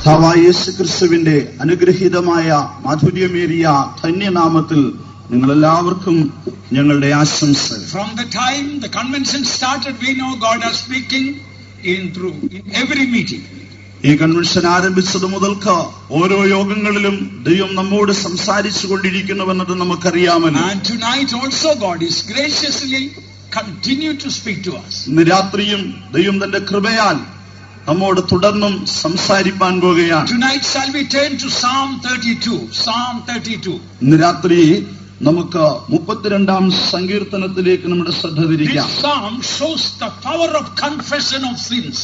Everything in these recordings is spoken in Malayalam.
കർത്താവായ യേശുക്രിസ്തുവിന്റെ അനുഗ്രഹീതമായ മാധുര്യമേറിയ ധന്യനാമത്തിൽ നിങ്ങളെല്ലാവർക്കും ഞങ്ങളുടെ ആശംസകൾ. From the time the convention started, we know God is speaking in every meeting. ഈ കൺവെൻഷൻ ആരംഭിച്ചത് മുതൽക്ക് ഓരോ യോഗങ്ങളിലും ദൈവം നമ്മോട് സംസാരിച്ചു കൊണ്ടിരിക്കുന്നുവെന്നത് നമുക്കറിയാമല്ലോ. And tonight also God is graciously continue to speak to us. ഇന്ന് രാത്രിയും ദൈവം തന്റെ കൃപയാൽ നമ്മോട് തുടർന്നും സംസാരിപ്പാൻ പോകുകയാണ്. Tonight shall we turn to Psalm 32. Psalm 32. ഇന്ന് രാത്രി നമുക്ക് 32-ാം സങ്കീർത്തനത്തിലേക്ക് നമ്മുടെ ശ്രദ്ധ തിരിക്കാം. This psalm shows the power of confession of sins.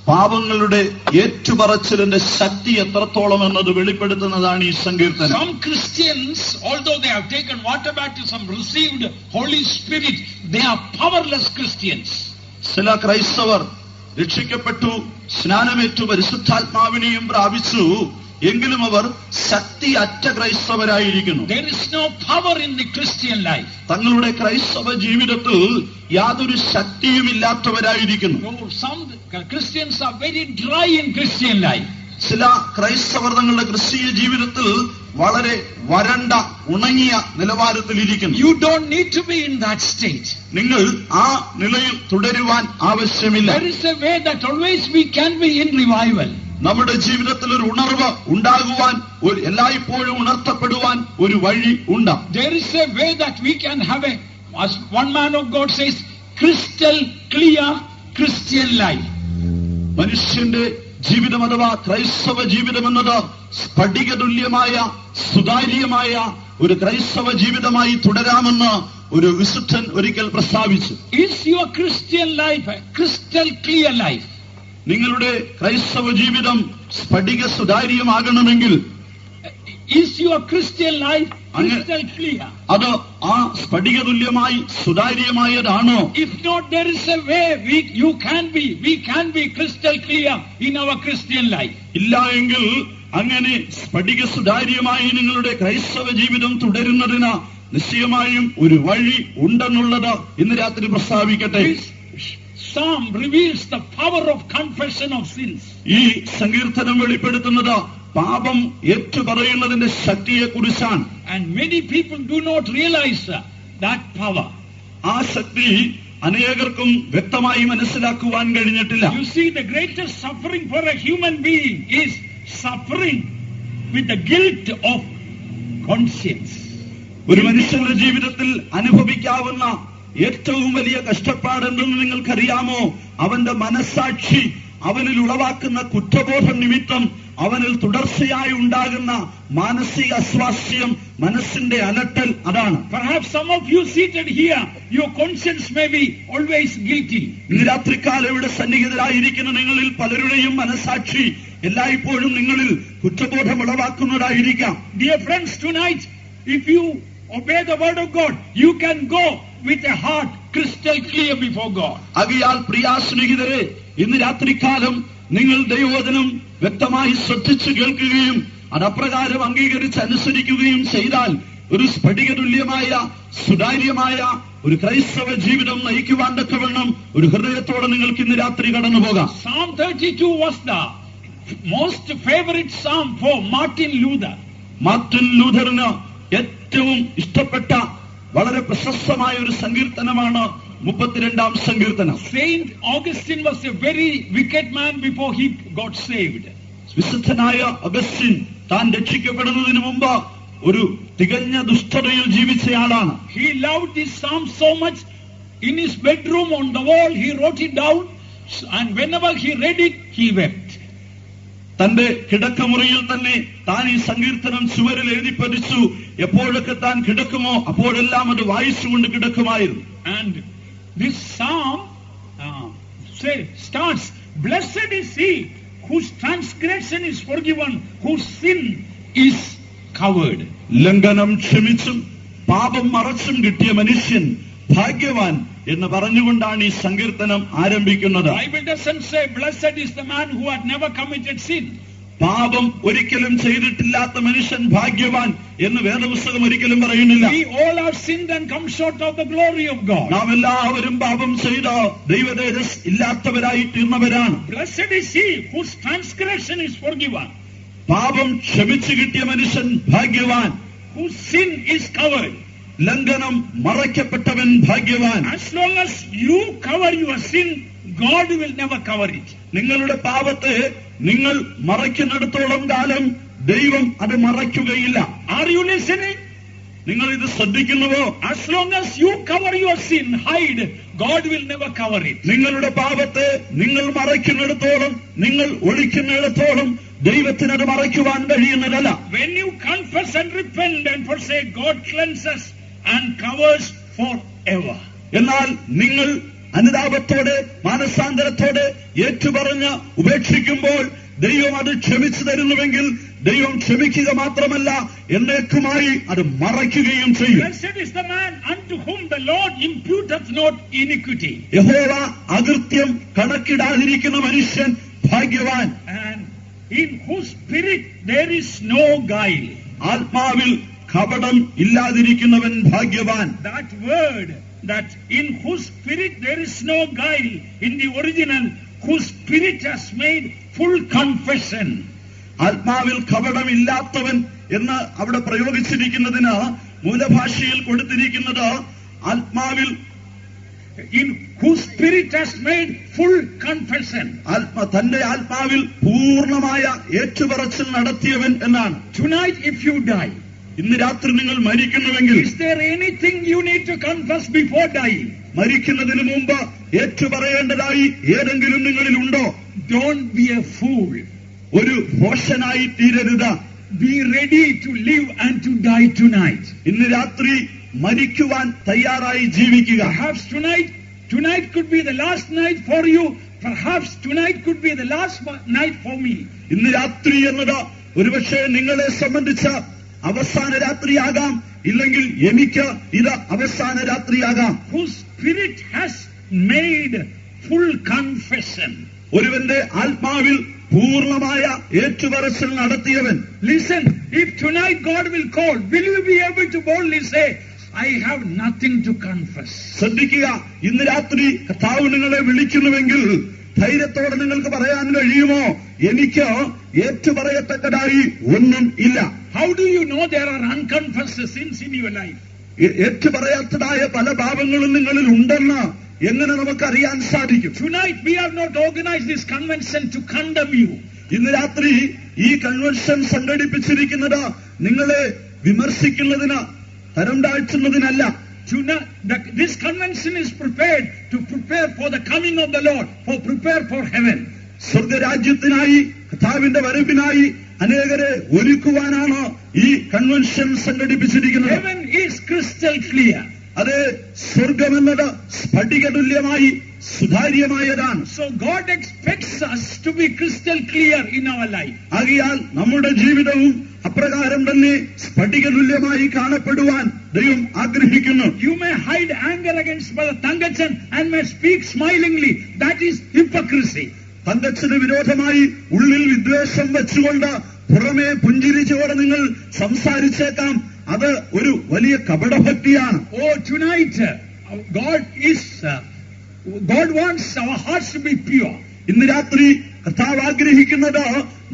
പാപങ്ങളുടെ ഏറ്റുപറച്ചിലിന്റെ ശക്തി എത്രത്തോളം എന്നത് വെളിപ്പെടുത്തുന്നതാണ് ഈ സങ്കീർത്തനം. Some Christians, although they have taken water baptism, received Holy Spirit, they are powerless Christians. ചില ക്രൈസ്തവർ രക്ഷിക്കപ്പെട്ടു, സ്നാനമേറ്റു, പരിശുദ്ധാത്മാവിനെയും പ്രാപിച്ചു, എങ്കിലും അവർ ശക്തി അറ്റ ക്രൈസ്തവരായിരിക്കുന്നു. There is no power in the Christian life. തങ്ങളുടെ ക്രൈസ്തവ ജീവിതത്തിൽ യാതൊരു ശക്തിയും ഇല്ലാത്തവരായിരിക്കുന്നു. Some Christians are very dry in Christian life. ചില ക്രൈസ്തവർ തങ്ങളുടെ ക്രിസ്തീയ ജീവിതത്തിൽ വളരെ വരണ്ട ഉണങ്ങിയ നിലവാരത്തിലിരിക്കുന്നു. You don't need to be in that state. നിങ്ങൾ ആ നിലയിൽ തുടരുവാൻ ആവശ്യമില്ല. There is a way that always we can be in revival. നമ്മുടെ ജീവിതത്തിൽ ഒരു ഉണർവ് ഉണ്ടാകുവാൻ, എല്ലായ്പ്പോഴും ഉണർത്തപ്പെടുവാൻ ഒരു വഴി ഉണ്ട്. There is a way that we can have a, as one man of God says, crystal clear Christian life. മനുഷ്യന്റെ ജീവിതം അഥവാ ക്രൈസ്തവ ജീവിതം എന്നത് സ്ഫടികതുല്യമായ സുതാര്യമായ ഒരു ക്രൈസ്തവ ജീവിതമായി തുടരാമെന്ന് ഒരു വിശുദ്ധൻ ഒരിക്കൽ പ്രസ്താവിച്ചു. Is your Christian life a crystal clear life? നിങ്ങളുടെ ക്രൈസ്തവ ജീവിതം സ്ഫടിക സുതാര്യമാകണമെങ്കിൽ is your Christian life crystal clear? അത് ആ സ്ഫടികതുല്യമായി സുതാര്യമായതാണോ? If not, there is a way we can be crystal clear in our Christian life. ഇല്ല എങ്കിൽ അങ്ങനെ സ്ഫടിക സുതാര്യമായി നിങ്ങളുടെ ക്രൈസ്തവ ജീവിതം തുടരുന്നതിന് നിശ്ചയമായും ഒരു വഴി ഉണ്ടെന്നുള്ളത് ഇന്ന് രാത്രി പ്രസ്താവിക്കട്ടെ. Psalm reveals the power of confession of sins. ഈ സങ്കീർത്തനം വെളിപ്പെടുത്തുന്നത് പാപം ഏറ്റുപറയുന്നതിന്റെ ശക്തിയെ കുറിച്ചാണ്. And many people do not realize that power. ആ ശക്തി അനേകർക്കും വ്യക്തമായി മനസ്സിലാക്കുവാൻ കഴിഞ്ഞിട്ടില്ല. You see, the greatest suffering for a human being is suffering with the guilt of conscience. ഒരു മനുഷ്യന്റെ ജീവിതത്തിൽ അനുഭവിക്കാവുന്ന ഏറ്റവും വലിയ കഷ്ടപ്പാടെന്തെന്ന് നിങ്ങൾക്കറിയാമോ? അവന്റെ മനസ്സാക്ഷി അവനിൽ ഉളവാക്കുന്ന കുറ്റബോധം നിമിത്തം അവനിൽ തുടർച്ചയായി ഉണ്ടാകുന്ന മാനസിക അസ്വാസ്ഥ്യം, മനസ്സിന്റെ അലട്ടൽ, അതാണ്. Perhaps some of you seated here, your conscience may be always guilty. ഇന്ന് രാത്രിക്കാലം ഇവിടെ സന്നിഹിതരായിരിക്കുന്ന നിങ്ങളിൽ പലരുടെയും മനസ്സാക്ഷി എല്ലായ്പ്പോഴും നിങ്ങളിൽ കുറ്റബോധം ഉളവാക്കുന്നതായിരിക്കാം. Dear friends, tonight, if you obey the word of God, you can go with a heart crystal clear before God. ആകയാൽ പ്രിയ സ്നേഹിതരെ, ഇന്ന് രാത്രികാലം നിങ്ങൾ ദൈവവചനം വ്യക്തമായി ശ്രദ്ധിച്ചു കേൾക്കുകയും അതപ്രകാരം അംഗീകരിച്ച് അനുസരിക്കുകയും ചെയ്താൽ ഒരു സ്ഫടികതുല്യമായ സുതാര്യമായ ഒരു ക്രൈസ്തവ ജീവിതം നയിക്കുവാൻ തക്കവണ്ണം ഒരു ഹൃദയത്തോടെ നിങ്ങൾക്ക് ഇന്ന് രാത്രി കടന്നു പോകാം. Psalm 32 was the most favorite psalm for Martin Luther. Martin ലൂഥറിന് ഏറ്റവും ഇഷ്ടപ്പെട്ട വളരെ പ്രശസ്തമായ ഒരു സങ്കീർത്തനമാണ് 32-ാം സങ്കീർത്തനം. Saint Augustine was a very wicked man before he got saved. വിശുദ്ധനായ അഗസ്റ്റിൻ താൻ രക്ഷിക്കപ്പെടുന്നതിന് മുമ്പ് ഒരു തികഞ്ഞ ദുഷ്ടതയിൽ ജീവിച്ചയാളാണ്. He loved this psalm so much, in his bedroom on the wall he wrote it down, and whenever he read it he wept. തന്റെ കിടക്കമുറിയിൽ തന്നെ താൻ ഈ സങ്കീർത്തനം ചുവരിൽ എഴുതി പതിച്ചു. എപ്പോഴൊക്കെ താൻ കിടക്കുമോ അപ്പോഴെല്ലാം അത് വായിച്ചുകൊണ്ട് കിടക്കുമായിരുന്നു. And this psalm starts, blessed is he whose transgression is forgiven, whose sin is covered. ലംഘനം ക്ഷമിച്ചും പാപം മറച്ചും കിട്ടിയ മനുഷ്യൻ ഭാഗ്യവാൻ എന്ന് പറഞ്ഞുകൊണ്ടാണ് ഈ സങ്കീർത്തനം ആരംഭിക്കുന്നത്. Bible doesn't say blessed is the man who had never committed sin. പാപം ഒരിക്കലും ചെയ്തിട്ടില്ലാത്ത മനുഷ്യൻ ഭാഗ്യവാൻ എന്ന് വേദപുസ്തകം ഒരിക്കലും പറയുന്നില്ല. We all have sinned and come short of the glory of God. നാം എല്ലാവരും പാപം ചെയ്ത ദൈവതേജസ് ഇല്ലാത്തവരായി തീർന്നവരാണ്. Blessed is he whose transgression is forgiven. പാപം ക്ഷമിച്ചു കിട്ടിയ മനുഷ്യൻ ഭാഗ്യവാൻ. Whose sin is covered. ലംഘനം മറയ്ക്കപ്പെട്ടവൻ ഭാഗ്യവാൻ. As long as you cover your sin, God will never cover it. നിങ്ങളുടെ പാപത്തെ നിങ്ങൾ മറയ്ക്കുന്നിടത്തോളം കാലം ദൈവം അത് മറയ്ക്കുകയില്ല. Are you listening? നിങ്ങൾ ഇത് ശ്രദ്ധിക്കുന്നുവോ? As long as you cover your sin, hide, God will never cover it. നിങ്ങളുടെ പാപത്തെ നിങ്ങൾ മറയ്ക്കുന്നിടത്തോളം, നിങ്ങൾ ഒളിക്കുന്നിടത്തോളം ദൈവത്തിന് അത് മറയ്ക്കുവാൻ കഴിയുന്നതല്ല. When you confess and repent and forsake, God cleanses and covers forever. എന്നാൽ നിങ്ങൾ അനുതാപത്തോടെ മാനസാന്തരത്തോടെ ഏറ്റുപറഞ്ഞ് ഉപേക്ഷിക്കുമ്പോൾ ദൈവം അത് ക്ഷമിച്ചു തരുന്നുവെങ്കിൽ ദൈവം ക്ഷമിക്കുക മാത്രമല്ല എന്നേക്കുമായി അത് മറയ്ക്കുകയും ചെയ്യും. Blessed is the man unto whom the Lord imputeth not iniquity. യഹോവ അകൃത്യം കണക്കിടാതിരിക്കുന്ന മനുഷ്യൻ ഭാഗ്യവാൻ. And in whose spirit there is no guile. ആത്മാവിൽ കപടം ഇല്ലാതിരിക്കുന്നവൻ ഭാഗ്യവാൻ. That word, that in whose spirit there is no guile, in the original, whose spirit has made full confession. ആത്മാവിൽ കപടമില്ലാത്തവൻ എന്ന് അവിടെ പ്രയോഗിച്ചിരിക്കുന്നതിന് മൂലഭാഷയിൽ കൊടുത്തിരിക്കുന്നത് ആത്മാവിൽ, in whose spirit has made full confession. തന്റെ ആത്മാവിൽ പൂർണ്ണമായ ഏറ്റുപറച്ചിൽ നടത്തിയവൻ എന്നാണ്. Tonight if you die, ഇന്ന് രാത്രി നിങ്ങൾ മരിക്കുന്നുവെങ്കിൽ, is there anything you need to confess before dying? മരിക്കുന്നതിന് മുമ്പ് ഏറ്റുപറയേണ്ടതായി ഏതെങ്കിലും നിങ്ങളിൽ ഉണ്ടോ? Don't be a fool. ഒരു ഭോഷനായി തീരരുത്. Be ready to live and to die tonight. ഇന്ന് രാത്രി മരിക്കുവാൻ തയ്യാറായി ജീവിക്കുക. Perhaps tonight could be the last night for you. Perhaps tonight could be the last night for me. ഇന്ന് രാത്രി എന്നത് ഒരുപക്ഷെ നിങ്ങളെ സംബന്ധിച്ച അവസാന രാത്രിയാകാം, ഇല്ലെങ്കിൽ എനിക്ക് ഇത് അവസാന രാത്രിയാകാം. Whose spirit has made full confession. ഒരുവന്റെ ആത്മാവിൽ പൂർണ്ണമായ ഏറ്റുപറച്ചിൽ നടത്തിയവൻ. Listen, if tonight God will call, will you be able to boldly say, I have nothing to confess? ശ്രദ്ധിക്കുക, ഇന്ന് രാത്രി കർത്താവ് നിങ്ങളെ വിളിക്കുന്നുവെങ്കിൽ ധൈര്യത്തോടെ നിങ്ങൾക്ക് പറയാൻ കഴിയുമോ, എനിക്ക് ഏറ്റുപറയത്തക്കതായി ഒന്നും ഇല്ല? How do you know there are unconfessed sins in your life? ഏറ്റുപറയാത്തതായ പല പാപങ്ങളും നിങ്ങളിൽ ഉണ്ടെന്ന് എങ്ങനെ നമുക്കറിയാൻ സാധിക്കും? Tonight we have not organized this convention to condemn you. ഇന്ന് രാത്രി ഈ കൺവെൻഷൻ സംഘടിപ്പിച്ചിരിക്കുന്നത് നിങ്ങളെ വിമർശിക്കുന്നതിന്, തരം താഴ്ത്തുന്നതിനല്ല. This convention is prepared to prepare for the coming of the Lord, prepare for heaven. സ്വർഗരാജ്യത്തിനായി, കർത്താവിന്റെ വരവിനായി അനേകരെ ഒരുക്കുവാനാണ് ഈ കൺവെൻഷൻ സംഘടിപ്പിച്ചിരിക്കുന്നത്. Heaven is crystal clear. അത് സ്വർഗമെന്നത് സ്ഫടികതുല്യമായി സുതാര്യമായതാണ്. So God expects us to be crystal clear in our life. ആകയാൽ നമ്മുടെ ജീവിതവും അപ്രകാരം തന്നെ സ്ഫടികതുല്യമായി കാണപ്പെടുവാൻ ദൈവം ആഗ്രഹിക്കുന്നു. You may hide anger against Brother Thangachan and may speak smilingly. That is hypocrisy. Thankachan വിരോധമായി ഉള്ളിൽ വിദ്വേഷം വെച്ചുകൊണ്ട് പുറമെ പുഞ്ചിരിച്ചോടെ നിങ്ങൾ സംസാരിച്ചേക്കാം. അത് ഒരു വലിയ കപടഭക്തിയാണ്. Oh, tonight God wants our hearts to be pure. ഇന്ന് രാത്രി കർത്താവ് ആഗ്രഹിക്കുന്നത്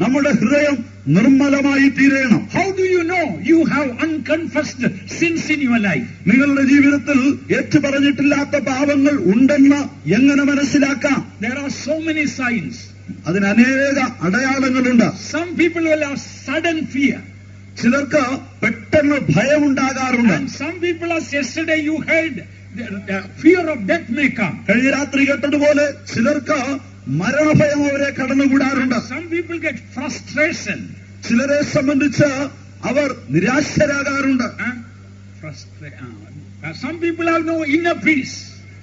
നമ്മുടെ ഹൃദയം നിർമ്മലമായി തീരണം. How do you know you have unconfessed sins in your life? നിങ്ങളുടെ ജീവിതത്തിൽ ഏറ്റുപറഞ്ഞിട്ടില്ലാത്ത പാപങ്ങൾ ഉണ്ടെന്ന് എങ്ങനെ മനസ്സിലാക്കാം? There are so many signs. അതിന് അനേക അടയാളങ്ങളുണ്ട്. Some people will have sudden fear. ചിലർക്ക് പെട്ടെന്ന് ഭയമുണ്ടാകാറുണ്ട്. And some people, as yesterday you heard, the fear of death may come. കഴിഞ്ഞ രാത്രി കേട്ടതുപോലെ ചിലർക്ക് മരണഭയം അവരെ കടന്നുകൂടാറുണ്ട്. Some people get frustration. ചിലരെ സംബന്ധിച്ച് അവർ നിരാശരാകാറുണ്ട്. Some people have no inner peace.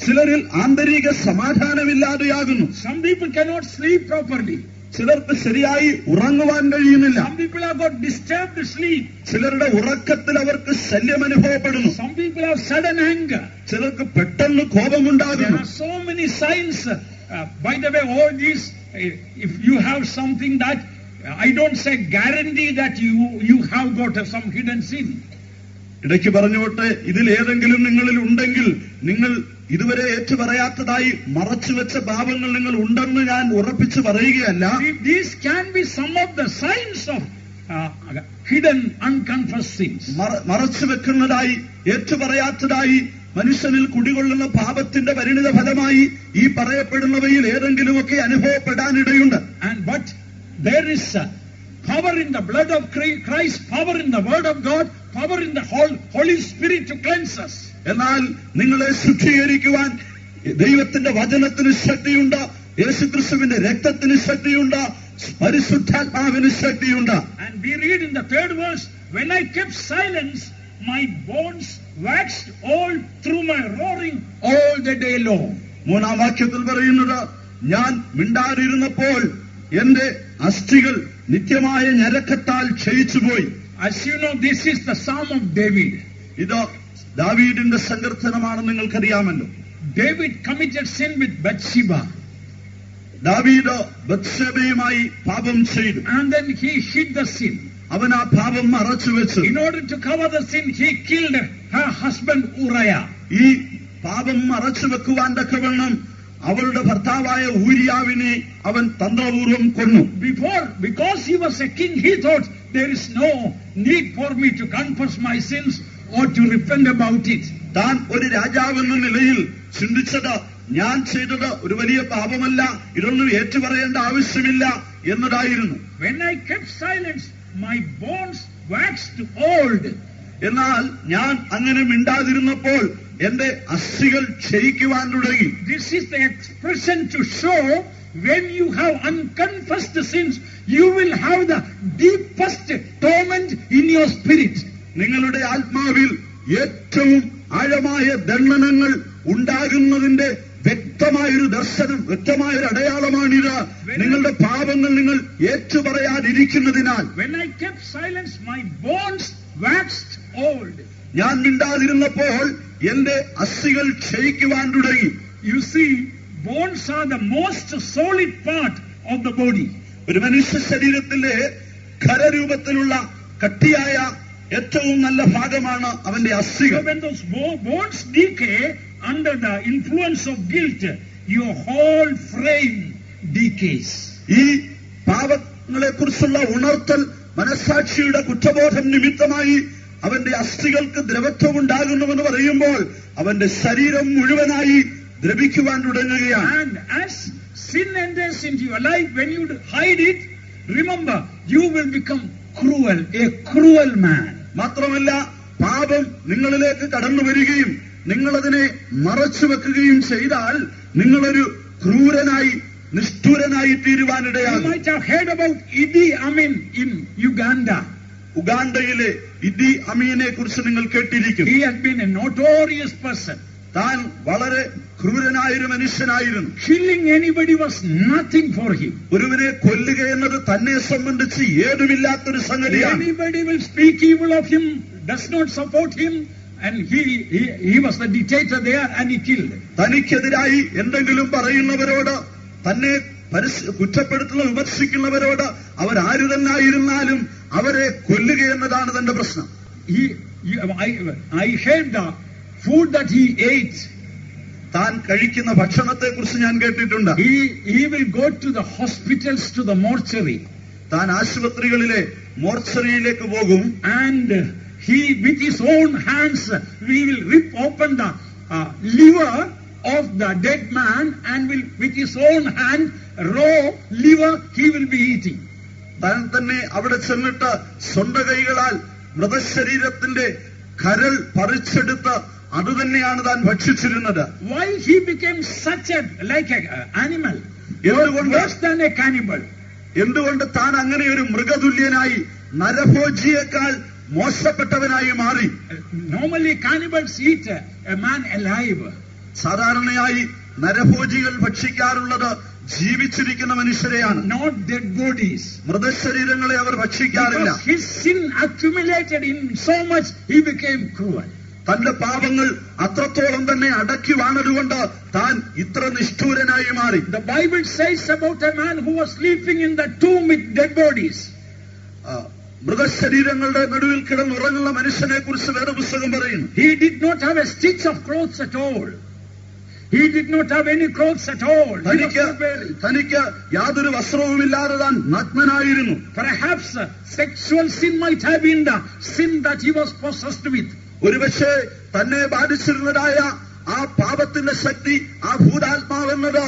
ചിലരിൽ ആന്തരിക സമാധാനമില്ലാതെയാകുന്നു. Some people cannot sleep properly. ചിലർക്ക് ശരിയായി ഉറങ്ങുവാൻ കഴിയുന്നില്ല. Some people have got disturbed sleep. ചിലരുടെ ഉറക്കത്തിൽ അവർക്ക് ശല്യം അനുഭവപ്പെടുന്നു. Some people have sudden anger. ചിലർക്ക് പെട്ടെന്ന് കോപമുണ്ടാകുന്നു. There are so many signs. By the way, all these, if you have something that, I don't say guarantee that you have got some hidden sin. ഇടയ്ക്ക് പറഞ്ഞോട്ടെ, ഇതിൽ ഏതെങ്കിലും നിങ്ങളിൽ ഉണ്ടെങ്കിൽ, നിങ്ങൾ ഇതുവരെ ഏറ്റുപറയാത്തതായി മറച്ചുവെച്ച പാപങ്ങൾ നിങ്ങൾ ഉണ്ടെന്ന് ഞാൻ ഉറപ്പിച്ചു പറയുകയല്ല. These can be some of the signs of hidden, unconfessed sins. മറച്ചു വെക്കുന്നതായി ഏറ്റുപറയാത്തതായി മനുഷ്യനിൽ കുടികൊള്ളുന്ന പാപത്തിന്റെ പരിണിത ഫലമായി ഈ പറയപ്പെടുന്നവയിൽ ഏതെങ്കിലുമൊക്കെ അനുഭവപ്പെടാനിടയുണ്ട്. But there is power in the blood of Christ, power in the word of God, power in the Holy Spirit to cleanse us. എന്നാൽ നിങ്ങളെ ശുദ്ധീകരിക്കുവാൻ ദൈവത്തിന്റെ വചനത്തിന് ശക്തിയുണ്ട്, യേശുക്രിസ്തുവിന്റെ രക്തത്തിന് ശക്തിയുണ്ട്, പരിശുദ്ധാത്മാവിന് ശക്തിയുണ്ട്. And we read in the 3rd verse, when I kept silence, my bones waxed old through my roaring all the day long. 3-ാം വാക്യത്തിൽ പറയുന്നത്, ഞാൻ മിണ്ടാതിരുന്നപ്പോൾ എന്റെ അസ്ഥികൾ നിത്യമായ ഞരക്കത്താൽ ക്ഷയിച്ചുപോയി. As you know, this is the Psalm of David. ഇത് ദാവീദിന്റെ സങ്കീർത്തനമാണെന്ന് നിങ്ങൾക്കറിയാമല്ലോ. David committed sin with Bathsheba. ദാവീദ് ബത്ശേബയുമായി പാപം ചെയ്തു. And then he hid the sin. അവൻ ആ പാപം മറച്ചു വെച്ചു. In order to cover the sin, he killed her husband Uriah. ഈ പാപം മറച്ചു വെക്കുവാൻ തക്കവണ്ണം അവളുടെ ഭർത്താവായ ഊരിയാവിനെ അവൻ തന്ത്രപൂർവം കൊന്നു. Because he was a king, he thought there is no need for me to confess my sins or to repent about it. താൻ ഒരു രാജാവെന്ന നിലയിൽ ചിന്തിച്ചത്, ഞാൻ ചെയ്തത് ഒരു വലിയ പാപമല്ല, ഇതൊന്നും ഏറ്റുപറയേണ്ട ആവശ്യമില്ല എന്നതായിരുന്നു. When I kept silence, my bones waxed old. എന്നാൽ ഞാൻ അങ്ങനെ മിണ്ടാതിരുന്നപ്പോൾ എന്റെ അസ്ഥികൾ ക്ഷയിക്കുവാൻ തുടങ്ങി. This is the expression to show when you have unconfessed sins, you will have the deepest torment in your spirit. നിങ്ങളുടെ ആത്മാവിൽ ഏറ്റവും ആഴമായ ദണ്ഡനങ്ങൾ ഉണ്ടാകുന്നതിന്റെ വ്യക്തമായൊരു ദർശനം, വ്യക്തമായൊരു അടയാളമാണിത്. നിങ്ങളുടെ പാപങ്ങൾ നിങ്ങൾ ഏറ്റുപറയാതിരിക്കുന്നതിനാൽ. When I kept silence, my bones waxed old. ഞാൻ മിണ്ടാതിരുന്നപ്പോൾ എന്റെ അസ്ഥികൾ ക്ഷയിക്കുവാൻ തുടങ്ങി. You see, bones are the most solid part of the body. ഒരു മനുഷ്യ ശരീരത്തിലെ ഖരരൂപത്തിലുള്ള കട്ടിയായ ഏറ്റവും നല്ല ഭാഗമാണ് അവന്റെ അസ്ഥികൾ. When those bones decay under the influence of guilt, your whole frame decays. ഈ പാപങ്ങളെ കുറിച്ചുള്ള ഉണർത്തൽ മനസ്സാക്ഷിയുടെ കുറ്റബോധം നിമിത്തമായി അവന്റെ അസ്ഥികൾക്ക് ദ്രവത്വം ഉണ്ടാകുന്നുവെന്ന് പറയുമ്പോൾ അവന്റെ ശരീരം മുഴുവനായി ദ്രവിക്കുവാൻ തുടങ്ങുകയാണ്. And as sin enters into your life, when you hide it, remember, you will become cruel, a cruel man. മാത്രമല്ല, പാപം നിങ്ങളിലേക്ക് കടന്നു വരികയും നിങ്ങളതിനെ മറച്ചു വെക്കുകയും ചെയ്താൽ നിങ്ങളൊരു ക്രൂരനായി, നിഷ്ഠൂരനായി തീരുവാനിടയാണ്. You might have heard about Idi Amin in Uganda. ഉഗാണ്ടയിലെ ഇദി അമീനെ കുറിച്ച് നിങ്ങൾ കേട്ടിരിക്കും. He had been a notorious person. താൻ വളരെ ക്രൂരനായൊരു മനുഷ്യനായിരുന്നു. Killing anybody was nothing for him. ഒരുവനെ കൊല്ലുക എന്നത് തന്നെ സംബന്ധിച്ച് ഏതുമില്ലാത്തൊരു സംഗതിയാണ്. Anybody will speak evil of him, does not support him, and he was the dictator there, and he killed. തനിക്കെതിരായി എന്തെങ്കിലും പറയുന്നവരോട്, തന്നെ കുറ്റപ്പെടുത്തുന്ന വിമർശിക്കുന്നവരോട് അവരാരു തന്നെയായിരുന്നാലും അവരെ കൊല്ലുക എന്നതാണ് തന്റെ പ്രശ്നം. I heard the food that he ate. താൻ കഴിക്കുന്ന ഭക്ഷണത്തെ കുറിച്ച് ഞാൻ കേട്ടിട്ടുണ്ട്. He will go to the hospitals, to the mortuary. താൻ ആശുപത്രികളിലെ മോർച്ചറിയിലേക്ക് പോകും. And he, with his own hands, we will rip open the liver of the dead man, and will, with his own hand, raw liver, he will be eating. താൻ തന്നെ അവിടെ ചെന്നിട്ട് സ്വന്തം കൈകളാൽ മൃതശരീരത്തിന്റെ കരൾ പറിച്ചെടുത്ത് അതുതന്നെയാണ് താൻ ഭക്ഷിച്ചിരുന്നത്. Why he became such a like an animal, worse than a cannibal? എന്തുകൊണ്ട് താൻ അങ്ങനെ ഒരു മൃഗതുല്യനായി, നരഭോജിയേക്കാൾ മോശപ്പെട്ടവനായി മാറി? Normally cannibals eat a man alive. സാധാരണയായി നരഭോജികൾ ഭക്ഷിക്കാറുള്ളത് ജീവിച്ചിരിക്കുന്ന മനുഷ്യരെയാണ്, not dead bodies. മൃതശരീരങ്ങളെ our ഭക്ഷിക്കാറില്ല. Because his sin accumulated in so much, he became cruel. തന്റെ പാപങ്ങൾ അത്രത്തോളം തന്നെ അടക്കി വാണതുകൊണ്ട് താൻ ഇത്ര നിഷ്ഠൂരനായി മാറി. The Bible says about a man who was sleeping in the tomb with dead bodies. മൃതശരീരങ്ങളുടെ നടുവിൽ കിടന്നുറങ്ങുന്ന മനുഷ്യനെ കുറിച്ച് വേദപുസ്തകം പറയുന്നു. He did not have a stitch of clothes at all. He did not have any clothes at all. He was not wearing. തനിക്ക് യാതൊരു വസ്ത്രവുമില്ലാതെ താൻ നഗ്നനായിരുന്നു. Perhaps sexual sin might have been the sin that he was possessed with. ഒരുപക്ഷെ തന്നെ ബാധിച്ചിരുന്നതായ ആ പാപത്തിന്റെ ശക്തി, ആ ഭൂതാത്മാവെന്നത്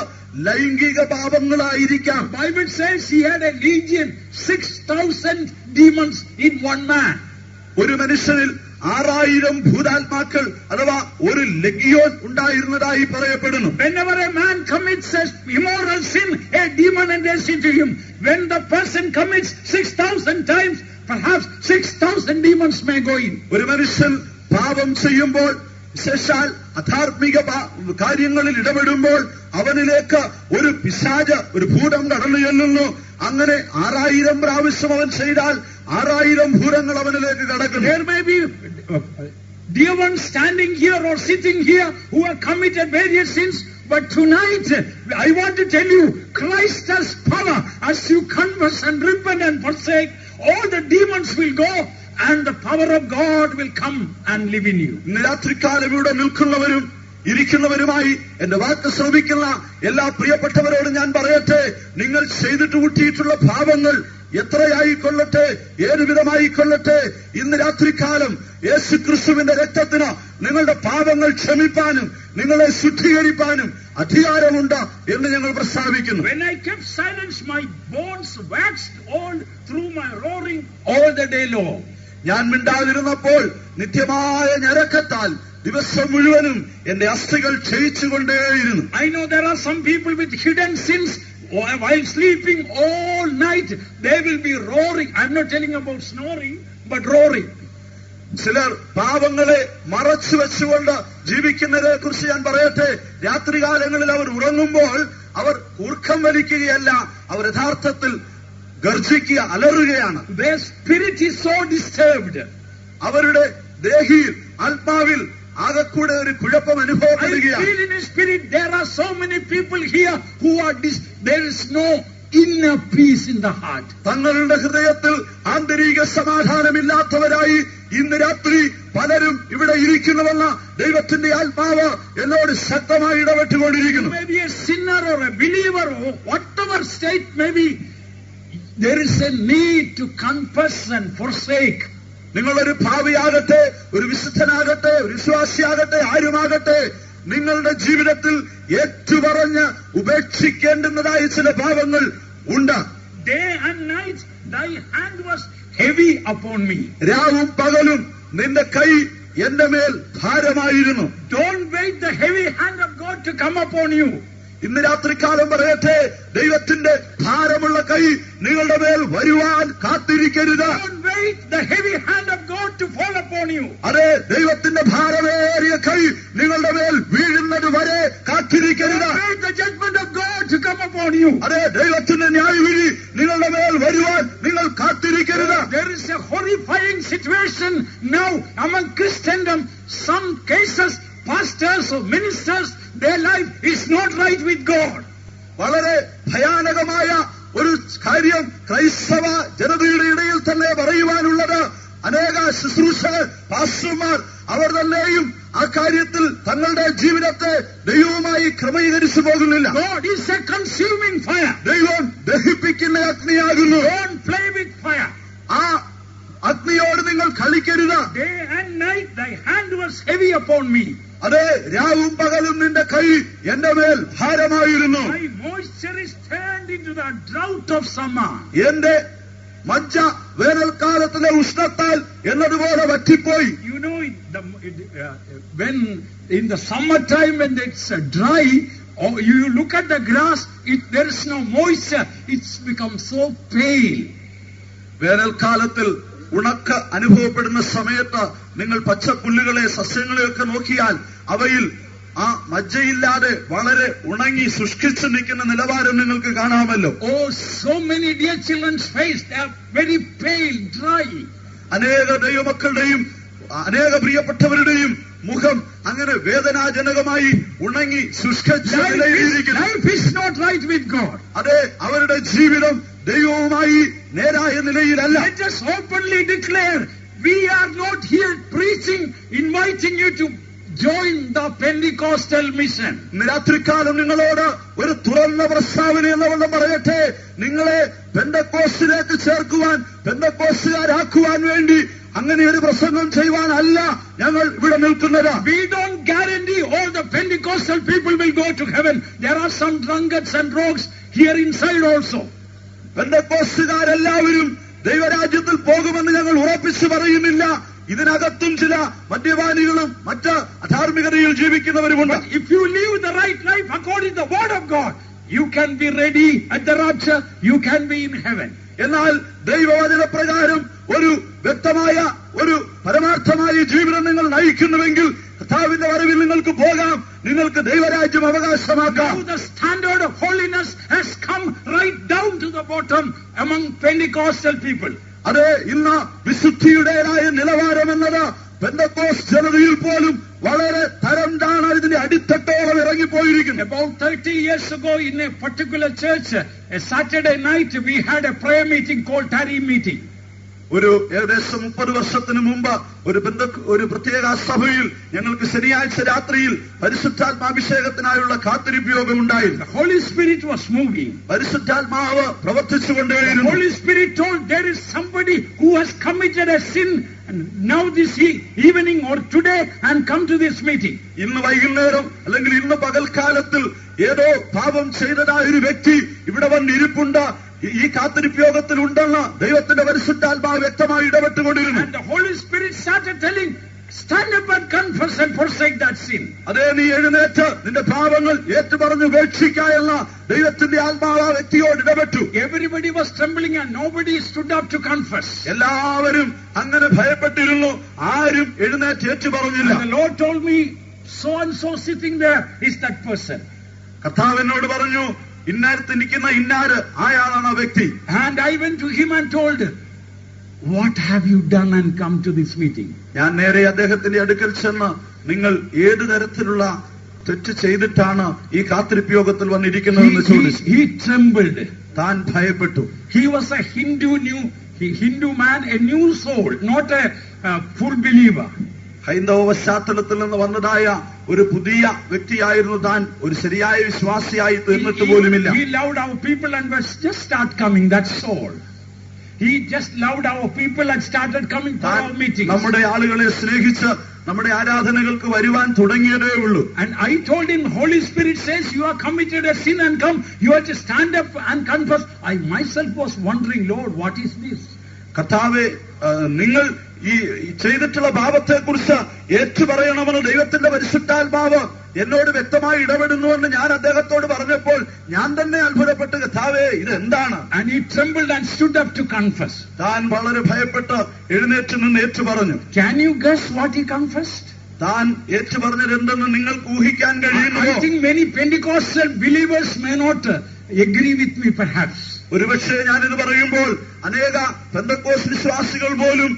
ലൈംഗിക പാപങ്ങളായിരിക്കാം. Bible says he had a legion, 6,000 demons in one man. ഒരു മനുഷ്യനിൽ 6,000 ഭൂതാത്മാക്കൾ അഥവാ ഒരു ലഗിയോൻ ഉണ്ടായിരുന്നതായി പറയപ്പെടുന്നു. Whenever a man commits an immoral sin, a demon enters into him. When the person commits 6,000 times, perhaps 6,000 demons may go in. ഒരു മനുഷ്യൻ പാപം ചെയ്യുമ്പോൾ, വിശേഷാൽ അധാർമിക കാര്യങ്ങളിൽ ഇടപെടുമ്പോൾ അവനിലേക്ക് ഒരു പിശാച്, ഒരു ഭൂതം കടന്നു ചെല്ലുന്നു. അങ്ങനെ 6,000 പ്രാവശ്യം അവൻ ചെയ്താൽ 6,000 ഭൂതങ്ങൾ അവനിലേക്ക് കടക്കുന്നു. There may be dear ones standing here or sitting here who have committed various sins, but tonight I want to tell you, Christ has power. As you confess and repent and forsake, all the demons will go and the power of God will come and live in you. ഇന്ന് രാത്രികാലം ഇവിടെ നിൽക്കുന്നവരും ഇരിക്കുന്നവരുമായി എന്റെ വാക്ക് ശ്രമിക്കുന്ന എല്ലാ പ്രിയപ്പെട്ടവരോടും ഞാൻ പറയട്ടെ, നിങ്ങൾ ചെയ്തിട്ട് കൂട്ടിയിട്ടുള്ള പാപങ്ങൾ എത്രയായിക്കൊള്ളട്ടെ, ഏതുവിധമായിക്കൊള്ളട്ടെ, ഇന്ന് രാത്രികാലം യേശുക്രിസ്തുവിന്റെ രക്തത്തിന് നിങ്ങളുടെ പാപങ്ങൾ ക്ഷമിപ്പാനും നിങ്ങളെ ശുദ്ധീകരിപ്പാനും അധികാരമുണ്ട് എന്ന് ഞങ്ങൾ പ്രസ്താവിക്കുന്നു. When I kept silence, my bones waxed old through my roaring all the day long. ഞാൻ മിണ്ടാതിരുന്നപ്പോൾ നിത്യമായ ഞരക്കത്താൽ ദിവസം മുഴുവനും എന്റെ അസ്ഥികൾ ക്ഷയിച്ചുകൊണ്ടേയിരുന്നു. I know there are some people with hidden sins. While sleeping all night, they will be roaring. I'm not telling about snoring, but roaring. ചിലർ പാപങ്ങളെ മറച്ചു വെച്ചുകൊണ്ട് ജീവിക്കുന്നതിനെ കുറിച്ച് ഞാൻ പറയട്ടെ. രാത്രികാലങ്ങളിൽ അവർ ഉറങ്ങുമ്പോൾ അവർ കൂർക്കം വലിക്കുകയല്ല, അവർ യഥാർത്ഥത്തിൽ ഗർജിക്കുക, അലറുകയാണ്. Their spirit is so disturbed. അവരുടെ ദേഹിയിൽ, ആത്മാവിൽ ആകെക്കൂടെ ഒരു കുഴപ്പം അനുഭവപ്പെടുകയാണ്. I feel in his spirit there are so many people here who are there is no inner peace in the heart. തങ്ങളുടെ ഹൃദയത്തിൽ ആന്തരിക സമാധാനമില്ലാത്തവരായി ഇന്ന് രാത്രി പലരും ഇവിടെ ഇരിക്കുന്നുവെന്ന് ദൈവത്തിന്റെ ആത്മാവ് എന്നോട് ശക്തമായി ഇടപെട്ടുകൊണ്ടിരിക്കുന്നു. Maybe a sinner or a believer or whatever state may be, there is a need to confess and forsake. നിങ്ങളൊരു ഭാവിയാകട്ടെ, ഒരു വിശുദ്ധനാകട്ടെ, ഒരു വിശ്വാസിയാകട്ടെ, ആരുമാകട്ടെ, നിങ്ങളുടെ ജീവിതത്തിൽ ഏറ്റുപറഞ്ഞ് ഉപേക്ഷിക്കേണ്ടുന്നതായ ചില പാപങ്ങൾ ഉണ്ട്. Day and night thy hand was heavy upon me. രാവും പകലും നിന്റെ കൈ എന്റെ മേൽ ഭാരമായിരുന്നു. Don't wait the heavy hand of God to come upon you. ഇന്ന് രാത്രികാലം പറയട്ടെ, ദൈവത്തിന്റെ ഭാരമുള്ള കൈ നിങ്ങളുടെ മേൽ വരുവാൻ കാത്തിരിക്കരുത്. Don't wait the heavy hand of God to fall upon you. അതെ, ദൈവത്തിന്റെ ഭാരമേറിയ കൈ നിങ്ങളുടെ മേൽ വീഴുന്നത് വരെ കാത്തിരിക്കരുത്. Don't wait the judgment of God to come upon you. അതെ, ദൈവത്തിന്റെ ന്യായവിധി നിങ്ങളുടെ മേൽ വരുവാൻ നിങ്ങൾ കാത്തിരിക്കരുത്. There is a horrifying situation now among Christendom. Some cases, pastors or ministers, their life is not right with God. വളരെ ഭയാനകമായ ഒരു കാര്യം ക്രൈസ്തവ ജനതയുടെ ഇടയിൽ തന്നെ പറയുവാനുള്ളത്, അനേക ശുശ്രൂഷകർ, പാസ്റ്റർമാർ, അവർ തന്നെയും ആ കാര്യത്തിൽ തങ്ങളുടെ ജീവിതത്തെ ദൈവവുമായി ക്രമീകരിച്ചു പോകുന്നില്ല. God is a consuming fire. ദൈവം ദഹിപ്പിക്കുന്ന അഗ്നിയാകുന്നു. Don't play with fire. ആ അഗ്നിയോട് നിങ്ങൾ കളിക്കരുത്. Day and night thy hand was heavy upon me. അതെ, രാവും പകലും നിന്റെ കൈ എന്റെ മേൽ ഭാരമായിരുന്നു. My moisture is turned into the drought of summer. എന്റെ മജ്ജ വേനൽക്കാലത്തിലെ ഉഷ്ണത്താൽ എന്നതുപോലെ വറ്റിപ്പോയി. You know, when in the summertime when it's dry, or you look at the grass, there is no moisture. It's become so pale. വേനൽക്കാലത്തിൽ ഉണക്ക് അനുഭവപ്പെടുന്ന സമയത്ത് നിങ്ങൾ പച്ചപ്പുല്ലുകളെ, സസ്യങ്ങളെയൊക്കെ നോക്കിയാൽ അവയിൽ ആ മജ്ജയില്ലാതെ വളരെ ഉണങ്ങി ശുഷ്കിച്ചു നിൽക്കുന്ന നിലവാരം നിങ്ങൾക്ക് കാണാമല്ലോ. Oh, so many dear children's face, they are very pale, dry. അനേക ദൈവമക്കളുടെയും അനേക പ്രിയപ്പെട്ടവരുടെയും മുഖം അങ്ങനെ വേദനാജനകമായി ഉണങ്ങി ശുഷ്കിച്ച നിലയിലിരിക്കുന്നു. Life is not right with God. അതെ, അവരുടെ ജീവിതം ദൈവവുമായി നേരായ നിലയിലല്ല. Let us openly declare, we are not here preaching, inviting you to join the Pentecostal mission. ഇന്ന് രാത്രികാലം നിങ്ങളോട് ഒരു തുറന്ന പ്രസ്താവന എന്നവണ്ണം പറയട്ടെ, നിങ്ങളെ പെന്തക്കോസ്തിലേക്ക് ചേർക്കുവാൻ, പെന്തക്കോസ്തുകാരാക്കുവാൻ വേണ്ടി അങ്ങനെ ഒരു പ്രസംഗം ചെയ്യുവാനല്ല ഞങ്ങൾ ഇവിടെ നിൽക്കുന്നത്. We don't guarantee all the Pentecostal people will go to heaven. There are some drunkards and rogues here inside also. പെന്തക്കോസ്തുകാരെല്ലാവരും ദൈവരാജ്യത്തിൽ പോകുമെന്ന് ഞങ്ങൾ ഉറപ്പിച്ചു പറയുന്നില്ല. ഇതിനകത്തും ചില മദ്യപാനികളും മറ്റ് അധാർമികതയിൽ ജീവിക്കുന്നവരുമുണ്ട്. But if you live the right life according to the word of God, you can be ready at the rapture, you can be in heaven. എന്നാൽ ദൈവവചന പ്രകാരം ഒരു വ്യക്തമായ ഒരു പരമാർത്ഥമായ ജീവിതം നിങ്ങൾ നയിക്കുന്നുവെങ്കിൽ കർത്താവിന്റെ വരവിൽ നിങ്ങൾക്ക് പോകാം, നിങ്ങൾക്ക് ദൈവരാജ്യം അവകാശമാക്കാം. Now the standard of holiness has come right down to the bottom among Pentecostal people. അത് ഇന്ന് വിശുദ്ധിയുടേതായ നിലവാരം എന്നത് പെന്തക്കോസ്ത് ജനതയിൽ പോലും വളരെ തരം താണ ഇതിന്റെ അടിത്തട്ടോളം ഇറങ്ങിപ്പോയിരിക്കുന്നു. About 30 years ago in a particular church, a Saturday night we had a prayer meeting called Tarim meeting. ഒരു ഏകദേശം 30 വർഷത്തിന് മുമ്പ് ഒരു പ്രത്യേക സഭയിൽ ഞങ്ങൾക്ക് ശനിയാഴ്ച രാത്രിയിൽ പരിശുദ്ധാത്മാഭിഷേകത്തിനായുള്ള കാത്തിരിപ്പ് യോഗം ഉണ്ടായിരുന്നു. The Holy Spirit was moving. പരിശുദ്ധാത്മാവ് പ്രവർത്തിച്ചുകൊണ്ടേയിരുന്നു. The Holy Spirit told there is somebody who has committed a sin and now this evening or today and come to this meeting. ഇന്ന് വൈകുന്നേരം അല്ലെങ്കിൽ ഇന്ന് പകൽക്കാലത്തിൽ ഏതോ പാപം ചെയ്തതായ ഒരു വ്യക്തി ഇവിടെ വന്നിരിപ്പുണ്ട്, ഈ കാത്തിരിപ്പ് യോഗത്തിൽ ഉണ്ടെന്ന് ദൈവത്തിന്റെ പരിശുദ്ധാത്മാവ് വ്യക്തമായി ഇടപെട്ടുകൊണ്ടിരുന്നു. And the Holy Spirit started telling, stand up and confess and forsake that sin. അതേ, നീ എഴുന്നേറ്റ് നിന്റെ പാപങ്ങൾ ഏറ്റുപറഞ്ഞ് ഉപേക്ഷിക്കാനുള്ള ദൈവത്തിന്റെ ആത്മാവ് ആ വ്യക്തിയോട് ഇടപെട്ടു. Everybody was trembling and nobody stood up to confess. എല്ലാവരും അങ്ങനെ ഭയപ്പെട്ടിരുന്നു, ആരും എഴുന്നേറ്റ് ഏറ്റുപറഞ്ഞില്ല. And the Lord told me, so and so sitting there is that person. കർത്താവ് എന്നോട് പറഞ്ഞു, ഇന്നേരത്ത് നിൽക്കുന്ന ഇന്നാര് ആയാളാണ് ആ വ്യക്തി. And I went to him and told, what have you done and come to this meeting? ഞാൻ നേരെ അദ്ദേഹത്തിന്റെ അടുക്കൽ ചെന്ന്, നിങ്ങൾ ഏത് തരത്തിലുള്ള തെറ്റ് ചെയ്തിട്ടാണ് ഈ കാത്തിരിപ്പ് യോഗത്തിൽ വന്നിരിക്കുന്നതെന്ന് ചോദിച്ചു. He trembled. താൻ ഭയപ്പെട്ടു. He was a Hindu man, a new soul, not a full believer. ഹൈന്ദവ പശ്ചാത്തലത്തിൽ നിന്ന് വന്നതായ ഒരു പുതിയ വ്യക്തിയായിരുന്നു താൻ. ഒരു ശരിയായ വിശ്വാസിയായി തീർന്നിട്ട് പോലുമില്ല. He loved our people and was just start coming, that's all. He just loved our people and started coming to our meetings. നമ്മുടെ ആളുകളെ സ്നേഹിച്ച് നമ്മുടെ ആരാധനകൾക്ക് വരുവാൻ തുടങ്ങിയതേ ഉള്ളൂ. And I told him, Holy Spirit says you are committed a sin and come, you have to stand up and confess. I myself was wondering, Lord, what is this? കർത്താവേ, നിങ്ങൾ ഈ ചെയ്തിട്ടുള്ള പാപത്തെക്കുറിച്ച് ഏറ്റുപറയണമെന്ന് ദൈവത്തിന്റെ പരിശുദ്ധാത്മാവ് എന്നോട് വ്യക്തമായി ഇടപെടുന്നുവെന്ന് ഞാൻ അദ്ദേഹത്തോട് പറഞ്ഞപ്പോൾ ഞാൻ തന്നെ അത്ഭുതപ്പെട്ട്, കർത്താവേ, ഇത് എന്താണ്? And he trembled and stood up to confess. താൻ വളരെ ഭയപ്പെട്ട് എഴുന്നേറ്റ് നിന്ന് ഏറ്റുപറഞ്ഞു. Can you guess what he confessed? താൻ ഏറ്റുപറഞ്ഞത് എന്തെന്ന് നിങ്ങൾക്ക് ഊഹിക്കാൻ കഴിയുന്നു? I think many Pentecostal believers may not agree with me perhaps. ഒരുപക്ഷെ ഞാനിത് പറയുമ്പോൾ അനേക പെന്തക്കോസ്ത് വിശ്വാസികൾ പോലും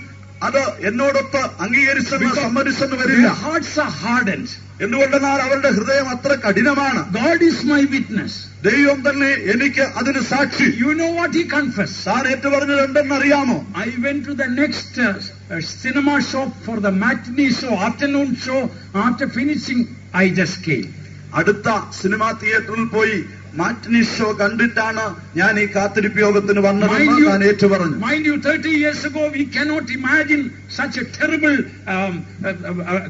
അത് എന്നോടൊത്ത് അംഗീകരിച്ചെന്ന് സമ്മതിച്ചെന്ന് വരില്ല. Their hearts are hardened. എന്തുകൊണ്ടെന്നാൽ അവരുടെ ഹൃദയം അത്ര കഠിനമാണ്. God is my witness. ദൈവം തന്നെ എനിക്ക് അതിന് സാക്ഷി. You know what he confessed? താൻ ഏറ്റുപറഞ്ഞത് എന്തെന്നറിയാമോ? I went to the next cinema show for the matinee show, afternoon show. After finishing, I just came. അടുത്ത സിനിമാ തിയേറ്ററിൽ പോയി മാറ്റിനി ഷോ കണ്ടിട്ടാണ് ഞാൻ ഈ കാത്തിരിപ്പ് യോഗത്തിന് വന്നതെന്ന് ഞാൻ ഏറ്റുപറഞ്ഞു. Mind you, 30 years ago we cannot imagine such a terrible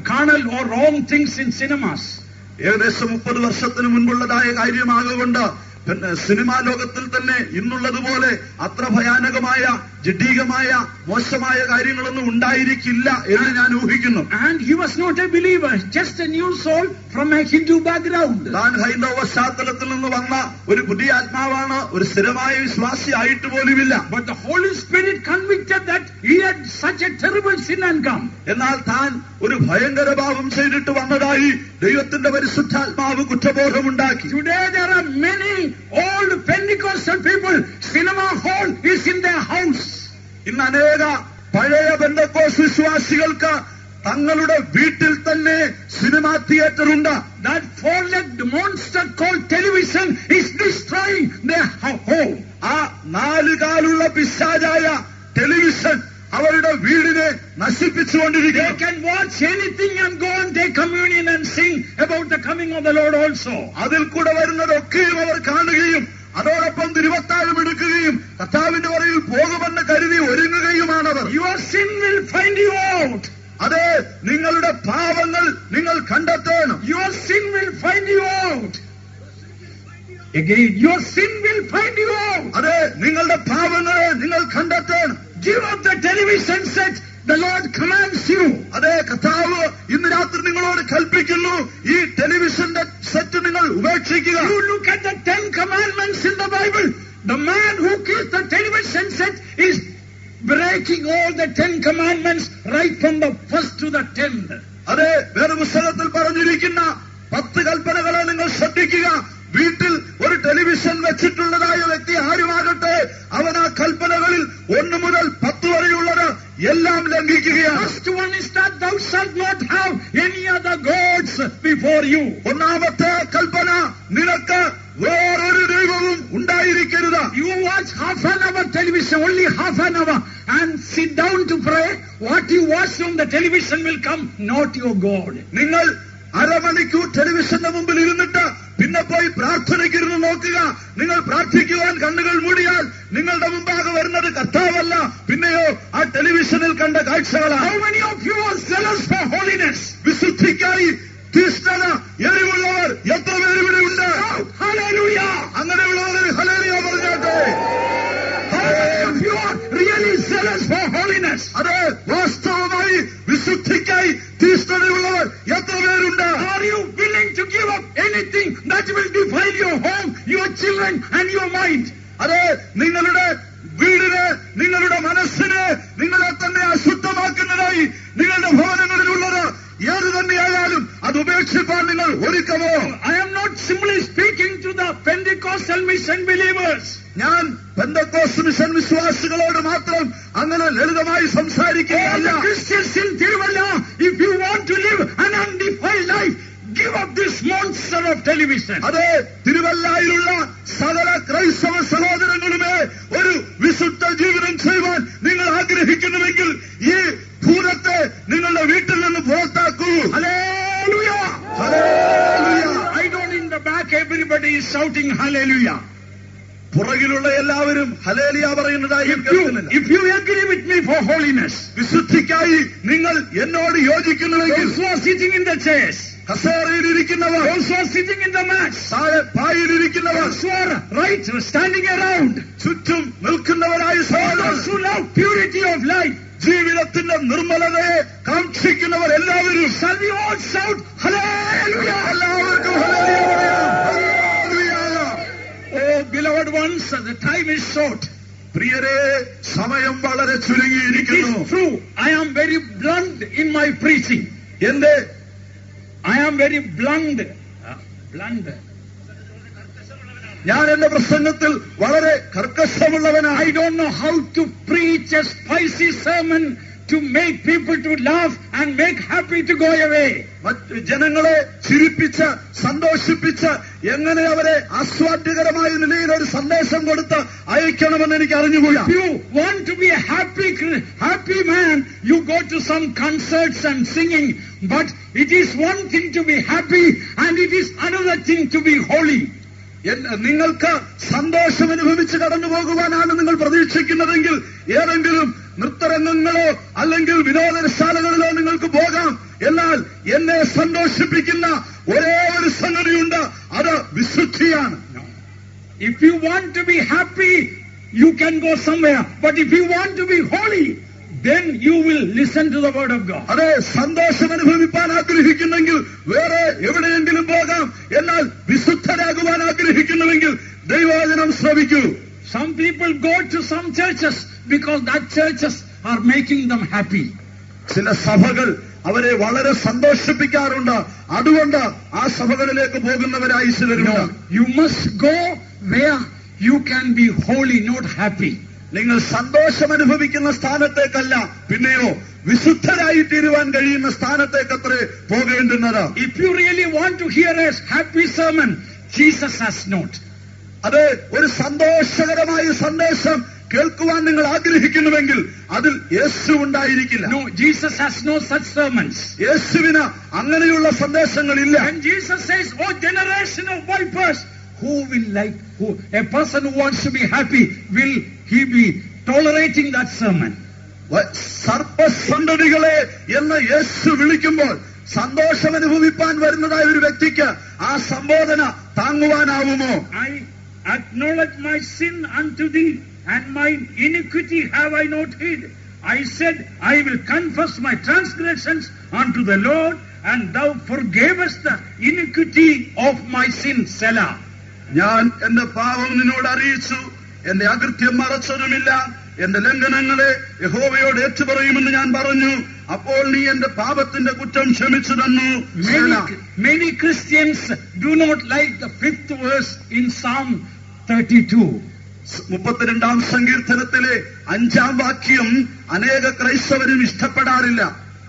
carnal or wrong things in cinemas. ഏകദേശം 30 വർഷത്തിന് മുൻപുള്ളതായ കാര്യമാകൊണ്ട് സിനിമാ ലോകത്തിൽ തന്നെ ഇന്നുള്ളതുപോലെ അത്ര ഭയാനകമായ ജഡീകമായ മോശമായ കാര്യങ്ങളൊന്നും ഉണ്ടായിരിക്കില്ല എന്ന് ഞാൻ ഊഹിക്കുന്നു. And he was not a believer, just a new soul from a Hindu background. താൻ ഹൈന്ദവ പശ്ചാത്തലത്തിൽ നിന്ന് വന്ന ഒരു പുതിയ ആത്മാവാണ്, ഒരു സ്ഥിരമായ വിശ്വാസി ആയിട്ട് പോലുമില്ല. But the Holy Spirit convicted that he had such a terrible sin and come. എന്നാൽ താൻ ഒരു ഭയങ്കര പാപം ചെയ്തിട്ട് വന്നതായി ദൈവത്തിന്റെ പരിശുദ്ധാത്മാവ് കുറ്റബോധമുണ്ടാക്കി. Today there are many old Pentecostal people, cinema hall is in their house. ഇന്ന് അനേക പഴയ പെന്തക്കോസ്ത് വിശ്വാസികൾക്ക് തങ്ങളുടെ വീട്ടിൽ തന്നെ സിനിമാ തിയേറ്റർ ഉണ്ട്. That four-legged monster called television is destroying their home. ആ 4 കാലുള്ള പിശാചായ ടെലിവിഷൻ അവരുടെ വീടിനെ നശിപ്പിച്ചുകൊണ്ടിരിക്കുക. They can watch anything and go and take communion and sing about the coming of the Lord also. അതിൽ കൂടെ വരുന്നതൊക്കെയും അവർ കാണുകയും അതോടൊപ്പം തിരുവത്താഴം എടുക്കുകയും കർത്താവിന്റെ വരയിൽ പോകുമെന്ന് കരുതി ഒരുങ്ങുകയുമാണവർ. Your sin will find you out. അതെ, നിങ്ങളുടെ പാപങ്ങൾ നിങ്ങൾ കണ്ടെത്തണം. Your sin will find you out. Again, your sin will find you out. അതെ, നിങ്ങളുടെ പാപങ്ങളെ നിങ്ങൾ കണ്ടെത്തണം. Give up the television set. The Lord commands you. അതെ, കർത്താവ് ഇന്ന് രാത്രി നിങ്ങളോട് കൽപ്പിക്കുന്നു, ഈ ടെലിവിഷന്റെ സെറ്റ് നിങ്ങൾ ഉപേക്ഷിക്കുക. You look at the 10 commandments in the Bible. The man who keeps the television set is breaking all the 10 commandments right from the first to the 10th. അതെ, വേദപുസ്തകത്തിൽ പറഞ്ഞിരിക്കുന്ന 10 കൽപ്പനകളെ നിങ്ങൾ ശ്രദ്ധിക്കുക. വീട്ടിൽ ഒരു ടെലിവിഷൻ വെച്ചിട്ടുള്ളതായ വ്യക്തി ആരുമാകട്ടെ, അവൻ ആ കൽപ്പനകളിൽ 1 മുതൽ 10 വരെയുള്ളത് എല്ലാം ലംഘിക്കുകയാണ്. First one is that thou shalt not have any other gods before you. ഒന്നാമത്തെ കൽപ്പന, നിനക്ക് വേറൊരു ദൈവവും ഉണ്ടായിരിക്കരുത്. You watch half an hour television, only half an hour, and sit down to pray. What you watch on the television will come, not your God. നിങ്ങൾ അരമണിക്കൂർ ടെലിവിഷന്റെ മുമ്പിൽ ഇരുന്നിട്ട് പിന്നെ പോയി പ്രാർത്ഥനയ്ക്കിരുന്ന് നോക്കുക. നിങ്ങൾ പ്രാർത്ഥിക്കുവാൻ കണ്ണുകൾ മൂടിയാൽ നിങ്ങളുടെ മുമ്പാകെ വരുന്നത് കർത്താവല്ല, പിന്നെയോ ആ ടെലിവിഷനിൽ കണ്ട കാഴ്ചകളാണ്. How many of you are zealous for holiness? വിശുദ്ധിക്കായി തീഷ്ണത എരിവുള്ളവർ എത്ര പേര് ഇവിടെ ഉണ്ട്? Hallelujah! അങ്ങനെയുള്ളവർ ഹല്ലേലൂയ പറഞ്ഞാട്ടെ. How many of you are really zealous for holiness? അതെ, വാസ്തവമായി വിശുദ്ധിക്കായി തീഷ്ണതയുള്ളവർ എത്ര പേരുണ്ട്? Are you willing to give up anything that will defile your home, your children and your mind? അതെ, നിങ്ങളുടെ വീടിന്, നിങ്ങളുടെ മനസ്സിന്, നിങ്ങളെ തന്നെ അശുദ്ധമാക്കുന്നതായി നിങ്ങളുടെ ഭവനങ്ങളിലുള്ളത് ഏത് തന്നെയായാലും അത് ഉപേക്ഷിപ്പാൻ നിങ്ങൾ ഒരുക്കമോ? I am not simply speaking to the Pentecostal mission believers. ഞാൻ പെന്തക്കോസ്ത് മിഷൻ വിശ്വാസികളോട് മാത്രം അങ്ങനെ ലളിതമായി സംസാരിക്കുകയല്ല. All the Christians in Tiruvalla, if you want to live an undefiled life, give up this monster of television. അതെ, തിരുവല്ലായിലുള്ള സകല ക്രൈസ്തവ സഹോദരങ്ങളുമേ, ഒരു വിശുദ്ധ ജീവിതം ചെയ്യുവാൻ നിങ്ങൾ ആഗ്രഹിക്കുന്നുവെങ്കിൽ ഈ ഭൂതത്തെ നിങ്ങളുടെ വീട്ടിൽ നിന്ന് പുറത്താക്കൂ. Hallelujah! Hallelujah. I don't in the back everybody is shouting hallelujah. പുറകിലുള്ള എല്ലാവരും ഹല്ലേലൂയ പറയുന്നതായി കേൾക്കുന്നില്ല. If you agree with me for holiness, വിശുദ്ധിക്കായി നിങ്ങൾ എന്നോട് യോജിക്കുന്നുവെങ്കിൽ, those who are sitting in the chairs, കസേരയിലിരിക്കുന്നവർ, those who are sitting in the mats, താഴെ പായിലിരിക്കുന്നവർ, those who are right standing around, ചുറ്റും നിൽക്കുന്നവരായ those സഹോദരർ, who love purity of life, ജീവിതത്തിന്റെ നിർമ്മലതയെ കാക്ഷിക്കുന്നവർ എല്ലാവരും shall we all shout hallelujah? എല്ലാവർക്കും ഹല്ലേലൂയ പറയാം. Hallelujah. Oh beloved ones, the time is short. പ്രിയരെ, സമയം വളരെ It ചുരുങ്ങിയിരിക്കുന്നു. is true, I am very blunt in my preaching. I am very blunt. ഞാൻ എന്റെ പ്രസംഗത്തിൽ വളരെ കർക്കശമുള്ളവനാണ്. I don't know how to preach a spicy sermon to make people to laugh and make happy to go away. മറ്റ് ജനങ്ങളെ ചിരിപ്പിച്ച് സന്തോഷിപ്പിച്ച് എങ്ങനെ അവരെ ആസ്വാദ്യകരമായ നിലയിൽ ഒരു സന്ദേശം കൊടുത്ത് അയക്കണമെന്ന് എനിക്ക് അറിഞ്ഞുകൂടാ. If you want to be a happy man, you go to some concerts and singing. But it is one thing to be happy and it is another thing to be holy. നിങ്ങൾക്ക് സന്തോഷം അനുഭവിച്ച് കടന്നു പോകുവാനാണ് നിങ്ങൾ പ്രതീക്ഷിക്കുന്നതെങ്കിൽ ഏതെങ്കിലും നൃത്തരംഗങ്ങളോ അല്ലെങ്കിൽ വിനോദശാലകളിലോ നിങ്ങൾക്ക് പോകാം. എന്നാൽ എന്നെ സന്തോഷിപ്പിക്കുന്ന ഒരേ ഒരു സംഗതിയുണ്ട്, അത് വിശുദ്ധിയാണ്. If you want to be happy, you can go somewhere. But if you want to be holy, then you will listen to the word of God. അതെ, സന്തോഷം അനുഭവിപ്പാൻ ആഗ്രഹിക്കുന്നെങ്കിൽ വേറെ എവിടെയെങ്കിലും പോകാം. എന്നാൽ വിശുദ്ധരാകുവാൻ ആഗ്രഹിക്കുന്നുവെങ്കിൽ ദൈവവചനം ശ്രവിക്കൂ. Some people go to some churches because that churches are making them happy. ചില സഭകൾ അവരെ വളരെ സന്തോഷിപ്പിക്കാറുണ്ട്. അതുകൊണ്ട് ആ സഭകളിലേക്ക് പോകുന്നവരായി ചിലരുണ്ട്. You must go where you can be holy, not happy. നിങ്ങൾ സന്തോഷം അനുഭവിക്കുന്ന സ്ഥാനത്തേക്കല്ല, പിന്നെയോ വിശുദ്ധരായി തീരുവാൻ കഴിയുന്ന സ്ഥാനത്തേക്കത്രേ പോകേണ്ടുന്നത്. If you really want to hear a happy sermon, Jesus has not. അത് ഒരു സന്തോഷകരമായ സന്ദേശം കേൾക്കുവാൻ നിങ്ങൾ ആഗ്രഹിക്കുന്നുവെങ്കിൽ അതിൽ യേശു ഉണ്ടായിരിക്കില്ല. No, Jesus has no such sermons. യേശുവിന് അങ്ങനെയുള്ള സന്ദേശങ്ങളില്ല. And Jesus says, "Oh generation of vipers, a person who wants to be happy, will he be tolerating that sermon?" സർപ്പസന്തതികളെ എന്ന് യേശു വിളിക്കുമ്പോൾ സന്തോഷം അനുഭവിപ്പാൻ വരുന്നതായ ഒരു വ്യക്തിക്ക് ആ സംബോധന താങ്ങുവാനാവുമോ? I acknowledge my sin unto thee, and my iniquity have I not hid. I said, I will confess my transgressions unto the Lord, and thou forgavest the iniquity of my sin. Selah. ഞാൻ എന്റെ പാപം നിന്നോട് അറിയിച്ചു, എന്റെ അകൃത്യം മറച്ചതുമില്ല, എന്റെ ലംഘനങ്ങളെ യഹോവയോട് ഏറ്റുപറയുമെന്ന് ഞാൻ പറഞ്ഞു. അപ്പോൾ നീ എന്റെ പാപത്തിന്റെ കുറ്റം ക്ഷമിച്ചു തന്നു. Many Christians do not like the 5th verse in Psalm 32. 32-ാം സങ്കീർത്തനത്തിലെ 5-ാം വാക്യം അനേക ക്രൈസ്തവരും ഇഷ്ടപ്പെടാറില്ല.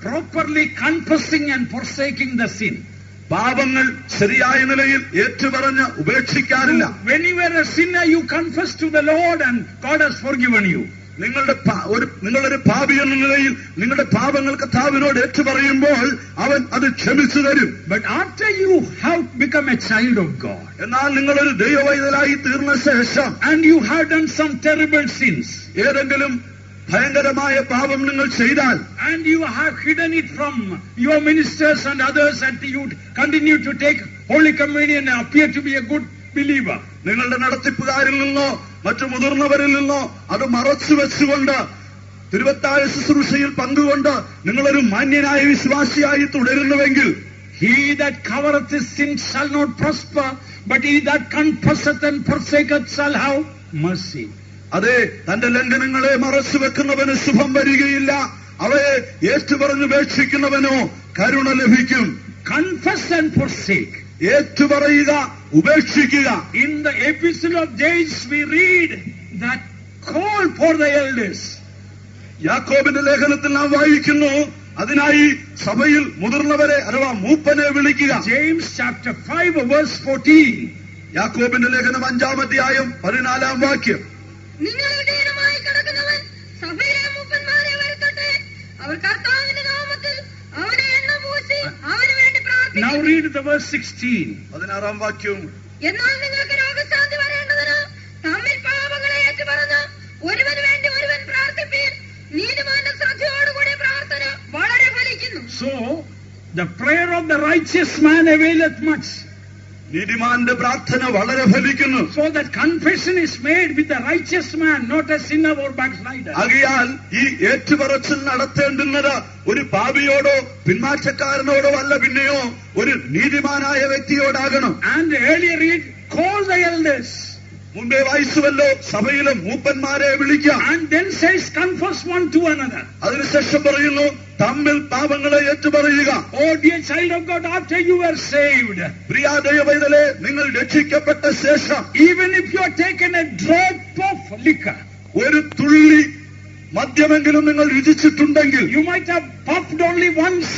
Properly confessing and forsaking the sin. പാപങ്ങൾ ശരിയായ നിലയിൽ ഏറ്റുപറഞ്ഞ് ഉപേക്ഷിക്കാറില്ല. When you were a sinner, you confess to the Lord and God has forgiven you. നിങ്ങളൊരു പാപി എന്ന നിലയിൽ നിങ്ങളുടെ പാപങ്ങൾ കർത്താവിനോട് ഏറ്റുപറയുമ്പോൾ അവൻ അത് ക്ഷമിച്ചു തരും. But after you have become a child of God, എന്നാൽ നിങ്ങളൊരു ദൈവവൈതലായി തീർന്ന ശേഷം, and you have done some terrible sins, ഏതെങ്കിലും ഭയങ്കരമായ പാപം നിങ്ങൾ ചെയ്താൽ, and you have hidden it from your ministers and others, and you continue to take Holy Communion and appear to be a good believer. നിങ്ങളുടെ നടത്തിപ്പുകാരിൽ നിന്നോ മറ്റു മുതിർന്നവരിൽ നിന്നോ അത് മറച്ചു വെച്ചുകൊണ്ട് തിരുവത്താഴ ശുശ്രൂഷയിൽ പങ്കുകൊണ്ട് നിങ്ങളൊരു മാന്യനായ വിശ്വാസിയായി തുടരുന്നുവെങ്കിൽ, he that covereth his sin shall not prosper, but he that confesseth and forsaketh shall have mercy. അതെ, തന്റെ ലംഘനങ്ങളെ മറച്ചു വെക്കുന്നവന് ശുഭം വരികയില്ല, അവയെ ഏറ്റുപറഞ്ഞുപേക്ഷിക്കുന്നവനോ കരുണ ലഭിക്കും. Confess and forsake. ഏറ്റുപറയുക, ഉപേക്ഷിക്കുക. In the epistle of James we read that call for the elders. യാക്കോബിന്റെ ലേഖനത്തിൽ നാം വായിക്കുന്നു, അതിനായി സഭയിൽ മുതിർന്നവരെ അഥവാ മൂപ്പനെ വിളിക്കുക. James chapter 5 verse 14. യാക്കോബിന്റെ ലേഖനം 5-ാം അധ്യായം 14-ാം വാക്യം. നിങ്ങളുടെ ഇടമായി കിടക്കുന്നവൻ സഭയിലെ മൂപ്പന്മാരെ വരുത്തട്ടെ, അവർ കർത്താവിന്റെ നാമത്തിൽ അവനെ എണ്ണ പൂശി അവന് വേണ്ടി പ്രാർത്ഥിക്കും. Now read the verse 16. 16-ാം വാക്യം. എന്നാൽ നിങ്ങൾക്ക് രോഗശാന്തി വരേണ്ടതിന് തമ്മിൽ പാപങ്ങളെ ഏറ്റുപറഞ്ഞ് ഒരുവന് വേണ്ടി ഒരുവൻ പ്രാർത്ഥിപ്പീൻ. നീതിമാന്റെ ശ്രദ്ധയോടുകൂടി പ്രാർത്ഥന വളരെ ഫലിക്കുന്നു. So the prayer of the righteous man availeth much. നീതിമാന്റെ പ്രാർത്ഥന വളരെ ഫലിക്കുന്നു. So that confession is made with the righteous man, not a sinner or backslider. ആകയാൽ ഈ ഏറ്റുപറച്ചിൽ നടത്തേണ്ടുന്നത് ഒരു പാപിയോടോ പിന്മാറ്റക്കാരനോടോ അല്ല, പിന്നെയോ ഒരു നീതിമാനായ വ്യക്തിയോടാകണം. And earlier read, call the elders. മുമ്പേ വായിച്ചുവല്ലോ, സഭയിലെ മൂപ്പന്മാരെ വിളിക്കാം. And then says confess one to another. അതിനുശേഷം പറയുന്നു തമ്മിൽ പാപങ്ങളെ ഏറ്റുപറയുക. Oh dear child of God, after you were saved, പ്രിയ ദൈവവൈതലേ, നിങ്ങൾ രക്ഷിക്കപ്പെട്ട ശേഷം even if you are taken a drop of liquor, ഒരു തുള്ളി മദ്യമെങ്കിലും നിങ്ങൾ രുചിച്ചിട്ടുണ്ടെങ്കിൽ, you might have puffed only once,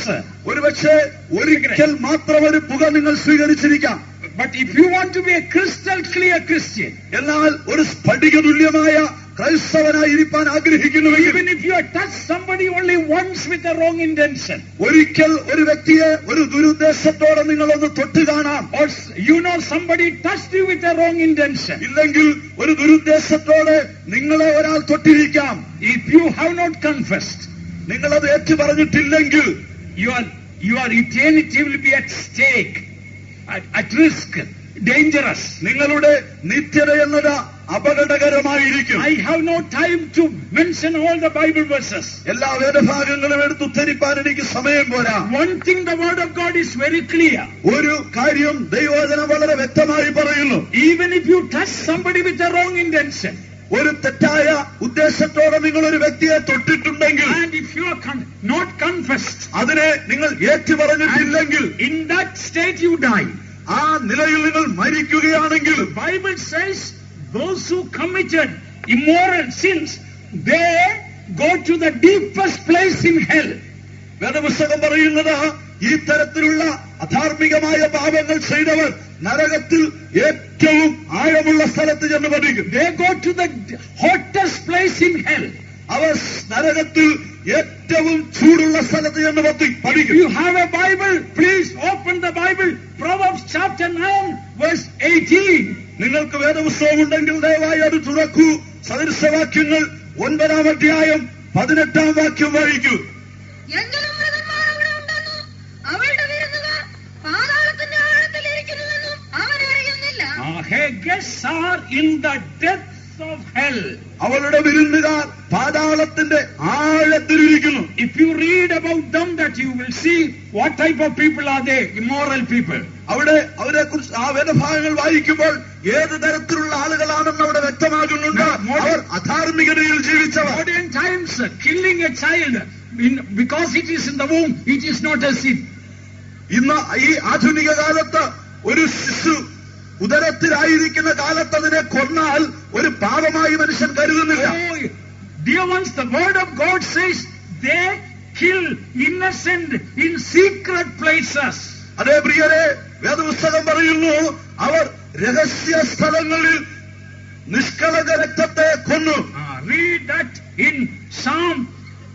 ഒരുപക്ഷെ ഒരിക്കൽ മാത്രം ഒരു പുക നിങ്ങൾ സ്വീകരിച്ചിരിക്കാം. but if you want to be a crystal clear Christian, എന്നാൽ ഒരു സ്ഫടിക തുല്യമായ ക്രൈസ്തവനായിരിക്കാൻ ആഗ്രഹിക്കുന്നുവെങ്കിൽ, even if you have touched somebody only once with the wrong intention, ഒരിക്കൽ ഒരു വ്യക്തിയെ ഒരു ദുരുദ്ദേശത്തോടെ നിങ്ങളൊന്ന് തൊട്ട് കാണാം, or you know somebody touched you with the wrong intention, ഇല്ലെങ്കിൽ ഒരു ദുരുദ്ദേശത്തോടെ നിങ്ങളെ ഒരാൾ തൊട്ടിരിക്കാം. if you have not confessed, നിങ്ങളത് ഏറ്റുപറഞ്ഞിട്ടില്ലെങ്കിൽ, your eternity will be at stake, at risk, dangerous. നിങ്ങളുടെ നിത്യത എന്നത് അപകടകരമായിരിക്കും. I have no time to mention all the Bible verses. എല്ലാ വേദഭാഗങ്ങളും എടുത്ത് ഉദ്ധരിപ്പാൻ എനിക്ക് സമയം പോരാ. One thing the word of God is very clear. ഒരു കാര്യം ദൈവവചനം വളരെ വ്യക്തമായി പറയുന്നു. Even if you touch somebody with the wrong intention, ഒരു തെറ്റായ ഉദ്ദേശത്തോടെ നിങ്ങൾ ഒരു വ്യക്തിയെ തൊട്ടിട്ടുണ്ടെങ്കിൽ, and if you are not confessed, അതിനെ നിങ്ങൾ ഏറ്റുപറഞ്ഞിട്ടില്ലെങ്കിൽ, in that state you die. ആ നിലയിൽ നിങ്ങൾ മരിക്കുകയാണെങ്കിൽ, The Bible says those who committed immoral sins, they go to the deepest place in hell. വേദപുസ്തകം പറയുന്നത് ഈ തരത്തിലുള്ള അധാർമികമായ പാപങ്ങൾ ചെയ്തവർ നരകത്തിൽ ഏറ്റവും ആഴമുള്ള സ്ഥലത്ത് ചെന്ന് പതിക്കും. They go to the hottest place in hell. അവർ നരകത്തിൽ ഏറ്റവും ചൂടുള്ള സ്ഥലത്ത് ചെന്ന് If പതിക്കും. you have a Bible, please open the Bible. Proverbs chapter 9 verse 18. നിങ്ങൾക്ക് വേദപുസ്തകം ഉണ്ടെങ്കിൽ ദയവായി അത് തുറക്കൂ. സദൃശവാക്യങ്ങൾ 9-ാം അധ്യായം 18-ാം വാക്യം വായിക്കൂ. എങ്കിലും മൃഗന്മാർ അവിടെ ഉണ്ടെന്നും അവളുടെ വിരുന്നുകാർ പാതാളത്തിന്റെ ആഴത്തിൽ ഇരിക്കുന്നുവെന്നും അവൻ അറിയുന്നില്ല. Her guests are in the depths of hell. അവളുടെ വിരുന്നുകാർ പാതാളത്തിന്റെ ആഴത്തിലിരിക്കുന്നു. If you read about them, that you will see what type of people are they, immoral people. അവരെ കുറിച്ച് ആ വേദഭാഗങ്ങൾ വായിക്കുമ്പോൾ ഏത് തരത്തിലുള്ള ആളുകളാണെന്ന് അവിടെ വ്യക്തമാകുന്നുണ്ട്. അവർ അധാർമികതയിൽ ജീവിച്ചവർ. Modern times, killing a child because it is in the womb, it is not a sin. ഇന്ന് ഈ ആധുനിക കാലത്ത് ഒരു ശിശു ഉദരത്തിലായിരിക്കുന്ന കാലത്ത് അതിനെ കൊന്നാൽ ഒരു പാപമായി മനുഷ്യൻ കരുതുന്നില്ല. Oh, dear ones, the word of God says they kill innocent in secret places. അതേ പ്രിയരെ, വേദപുസ്തകം പറയുന്നു അവർ രഹസ്യ സ്ഥലങ്ങളിൽ നിഷ്കളങ്ക രക്തത്തെ കൊന്നു. Read that in Psalm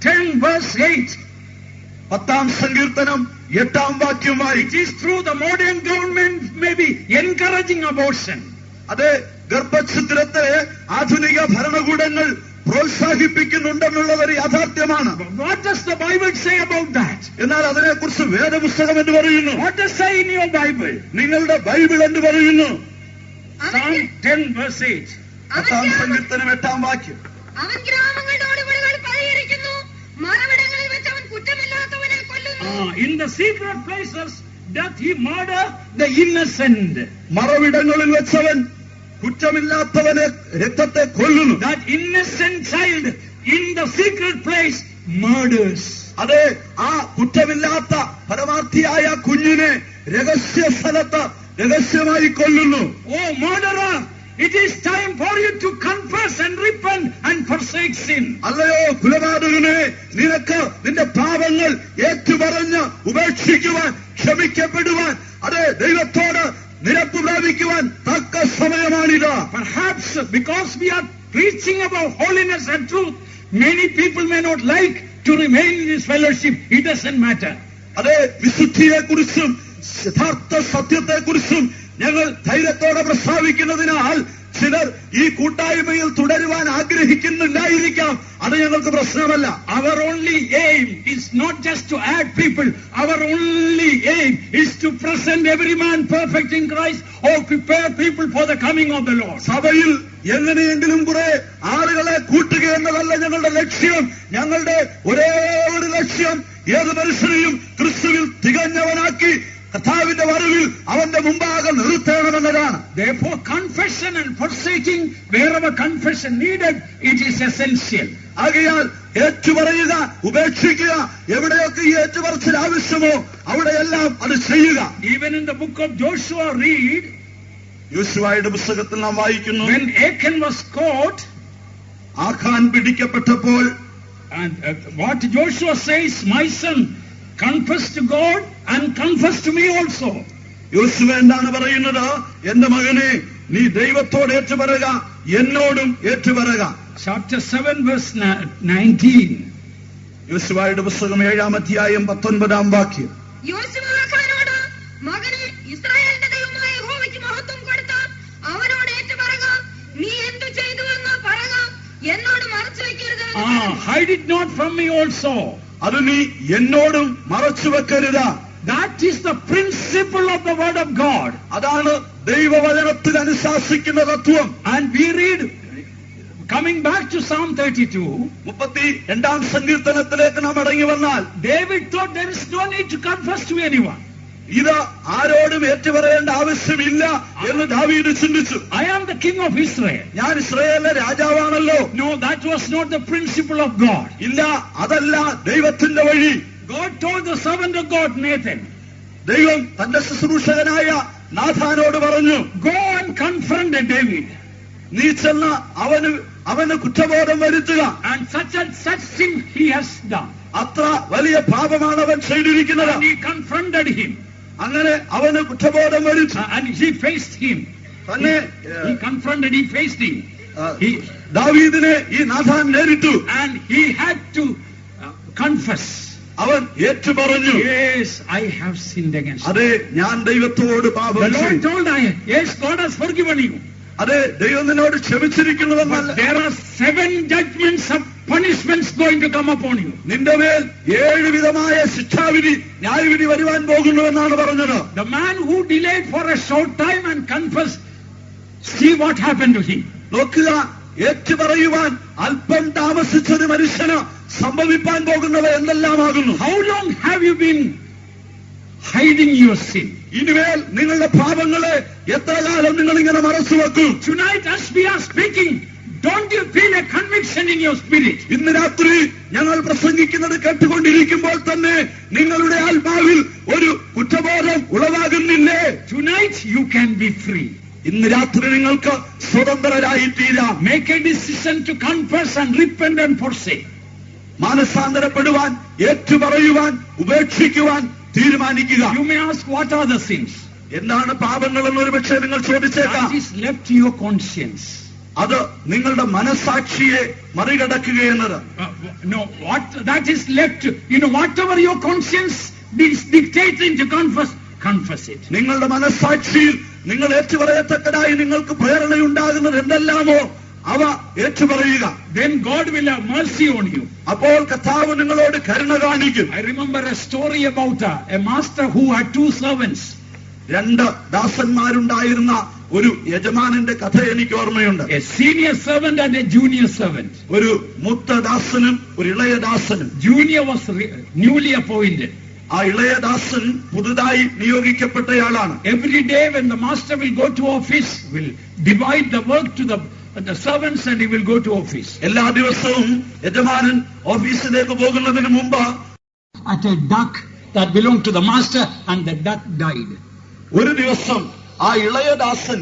10 verse 8. 10-ാം സങ്കീർത്തനം 8-ാം വാക്യം It വായിക്കും. is true the modern government may be encouraging abortion. അതെ, ഗർഭഛിദ്രത്തെ ആധുനിക ഭരണകൂടങ്ങൾ പ്രോത്സാഹിപ്പിക്കുന്നുണ്ടെന്നുള്ളത് ഒരു യാഥാർത്ഥ്യമാണ്. What does the Bible say about that? എന്നാൽ അതിനെക്കുറിച്ച് വേദപുസ്തകം എന്ന് പറയുന്നു. What does say in your Bible? നിങ്ങളുടെ ബൈബിൾ എന്ന് പറയുന്നു. Psalm 10 verse 8. 10-ാം സങ്കീർത്തനം 8-ാം വാക്യം. അവൻ ഗ്രാമങ്ങളുടെ ഒളിവുകൾ പതിയിരിക്കുന്നു, മറവിടങ്ങളിൽ വെച്ച് അവൻ കുറ്റമില്ലാത്തവനെ കൊല്ലുന്നു. In the secret places doth he murder the innocent. മറവിടങ്ങളിൽ വെച്ചവൻ കുറ്റമില്ലാത്തവനെ രക്തത്തെ കൊല്ലുന്നു. That innocent child in the secret place murders. അതെ, ആ കുറ്റമില്ലാത്ത പരമാർത്ഥിയായ കുഞ്ഞിനെ രഹസ്യ സ്ഥലത്ത് രഹസ്യമായി കൊല്ലുന്നു. Oh murderer, it is time for you to confess and repent and forsake sin. അല്ലയോ കുലപാതകനെ, നിനക്ക് നിന്റെ പാപങ്ങൾ ഏറ്റുപറഞ്ഞ് ഉപേക്ഷിക്കുവാൻ, ക്ഷമിക്കപ്പെടുവാൻ, അതെ ദൈവത്തോട് നിരപ്പ് പ്രാപിക്കുവാൻ തക്ക സമയമാണിത്. Perhaps because we are preaching about holiness and truth, many people may not like to remain in this fellowship. It doesn't matter. അതെ, വിശുദ്ധിയെക്കുറിച്ചും യഥാർത്ഥ സത്യത്തെക്കുറിച്ചും ഞങ്ങൾ ധൈര്യത്തോടെ പ്രസ്താവിക്കുന്നതിനാൽ ചിലർ ഈ കൂട്ടായ്മയിൽ തുടരുവാൻ ആഗ്രഹിക്കുന്നില്ലായിരിക്കാം. അത് ഞങ്ങൾക്ക് പ്രശ്നമല്ല. Our only aim is not just to add people. Our only aim is to present every man perfect in Christ or prepare people for the coming of the Lord. സഭയിൽ എങ്ങനെയെങ്കിലും കുറെ ആളുകളെ കൂട്ടുക എന്നതല്ല ഞങ്ങളുടെ ലക്ഷ്യം. ഞങ്ങളുടെ ഒരേ ഒരു ലക്ഷ്യം ഏത് മനുഷ്യനെയും ക്രിസ്തുവിൽ തികഞ്ഞവനാക്കി കർത്താവിന്റെ വരവിൽ അവന്റെ മുമ്പാകെ നിർത്തണമെന്നതാണ്. Therefore, confession and forsaking wherever confession needed, it is essential. ആകയാൽ ഏറ്റുപറയുക, ഉപേക്ഷിക്കുക, എവിടെയൊക്കെ ഈ ഏറ്റുപറച്ചിൽ ആവശ്യമോ അവിടെയെല്ലാം അത് ചെയ്യുക. Even in the book of Joshua, read, യോശുവയുടെ പുസ്തകത്തിൽ നാം വായിക്കുന്നു, when Achan was caught, Achan പിടിക്കപ്പെട്ടപ്പോൾ and what Joshua says, my son, confess to God and confess to me also. യോശുവ എന്താണ് പറയുന്നത്? എന്റെ മകനെ, നീ ദൈവത്തോട് ഏറ്റുപറയുക, എന്നോടും ഏറ്റുപറയുക. Chapter 7 verse 19. യോശുവയുടെ പുസ്തകം 7-ാം അധ്യായം 19-ാം വാക്യം. യോശുവ ആഖാനോട്, മകനെ, ഇസ്രായേലിന്റെ ദൈവമായ യഹോവയ്ക്ക് മഹത്വം കൊടുത്ത അവനോട് ഏറ്റുപറയുക, നീ എന്തു ചെയ്തുവെന്ന് പറയുക, എന്നോട് മറച്ചു വയ്ക്കരുത്. Hide it not from me also. അത് നീ എന്നോടും മറച്ചു വെക്കരുത്. That is the principle of the word of God. അതാണ് ദൈവവചനത്തിൽ അനുശാസിക്കുന്ന തത്വം. And we read, coming back to Psalm 32, 32-ാം സങ്കീർത്തനത്തിലേക്ക് നാം മടങ്ങി വന്നാൽ, David thought there is no need to confess to anyone. ഇത് ആരോടും ഏറ്റുപറയേണ്ട ആവശ്യമില്ല എന്ന് ദാവീദ് ചിന്തിച്ചു. I am the king of Israel. ഞാൻ ഇസ്രായേലിലെ രാജാവാണല്ലോ. No, that was not the principle of God. ഇല്ല, അതല്ല ദൈവത്തിന്റെ വഴി. God told the servant of God, Nathan, ദൈവം തന്റെ ശുശ്രൂഷകനായ നാഥാനോട് പറഞ്ഞു, go and confront David. നീ ചെന്ന് അവന് കുറ്റബോധം വരുത്തുക. And such sin he has done. അത്ര വലിയ പാപമാണ് അവൻ ചെയ്തിരിക്കുന്നത്. And he confronted him. അങ്ങനെ അവന് കുറ്റബോധം വരിച്ചു. And he faced him. തന്നെ He confronted, he faced him. ദാവീദിനെ ഈ നാഥാൻ നേരിട്ടു. And he had to confess. അവൻ ഏറ്റു പറഞ്ഞു, Yes, I have sinned against you. അതെ, ഞാൻ ദൈവത്തോട് The പാപം Lord ചെയ്തു. told yes, God has forgiven you. അതെ, ദൈവം നിന്നോട് ക്ഷമിച്ചിരിക്കുന്നുവെന്നല്ല. But there are 7 judgments of punishments going to come upon you. നിന്റെ മേൽ 7 വിധമായ ശിക്ഷാവിധി, ന്യായവിധി വരുവാൻ പോകുന്നുവെന്നാണ് പറഞ്ഞത്. The man who delayed for a short time and confessed, see what happened to him. നോക്കുക, ഏറ്റു പറയുവാൻ അല്പം താമസിച്ചൊരു മനുഷ്യന് സംഭവിപ്പാൻ പോകുന്നവ എന്തെല്ലാമാകുന്നു. How long have you been hiding your sin? ഇനിമേൽ നിങ്ങളുടെ പാപങ്ങളെ എത്ര കാലം നിങ്ങൾ ഇങ്ങനെ മറച്ചു വെക്കും? Tonight as we are speaking, don't you feel a conviction in your spirit? ഇന്ന് രാത്രി ഞങ്ങൾ പ്രസംഗിക്കുന്നത് കേട്ടുകൊണ്ടിരിക്കുമ്പോൾ തന്നെ നിങ്ങളുടെ ആത്മാവിൽ ഒരു കുറ്റബോധം ഉളവാകുന്നില്ലേ? Tonight you can be free. ഇന്ന് രാത്രി നിങ്ങൾക്ക് സ്വതന്ത്രരായി തീരാം. Make a decision to confess and repent and forsake. മാനസാന്തരപ്പെടുവാൻ, ഏറ്റുപറയുവാൻ, ഉപേക്ഷിക്കുവാൻ തീരുമാനിക്കുക. You may ask, what are the sins? എന്താണ് പാപങ്ങളെന്ന് ഒരു പക്ഷേ നിങ്ങൾ ചോദിച്ചേക്കാം. That is left to your conscience. അത് നിങ്ങളുടെ മനസാക്ഷിയെ മറികടക്കുകയെന്നത്. No, what that is left, whatever your conscience dictates to confess it. നിങ്ങളുടെ മനസാക്ഷിയിൽ നിങ്ങൾ ഏറ്റുപറയത്തക്കതായി നിങ്ങൾക്ക് പ്രേരണയുണ്ടാകുന്നത് എന്തെല്ലാമോ അവ ഏറ്റുപറയുക. Then God will have mercy on you. അപ്പോൾ കർത്താവ് നിങ്ങളോട് കരുണ കാണിക്കും. I remember a story about a master who had 2 servants. 2 ദാസന്മാരുണ്ടായിരുന്ന ഒരു യജമാനന്റെ കഥ എനിക്ക് ഓർമ്മയുണ്ട്. A senior servant and a junior servant. ഒരു മൂത്ത ദാസനും ഒരു ഇളയ ദാസനും. Junior was newly appointed. ആ ഇളയ ദാസൻ പുതുതായി നിയോഗിക്കപ്പെട്ടയാളാണ്. Every day when the master will go to office, will divide the work to the servants and he will go to office. എല്ലാ ദിവസവും യജമാനൻ ഓഫീസിലേക്ക് പോകുന്നതിന് മുമ്പ് At a duck that belonged to the master, and the duck died. ഒരു ദിവസം ആ ഇളയ ദാസൻ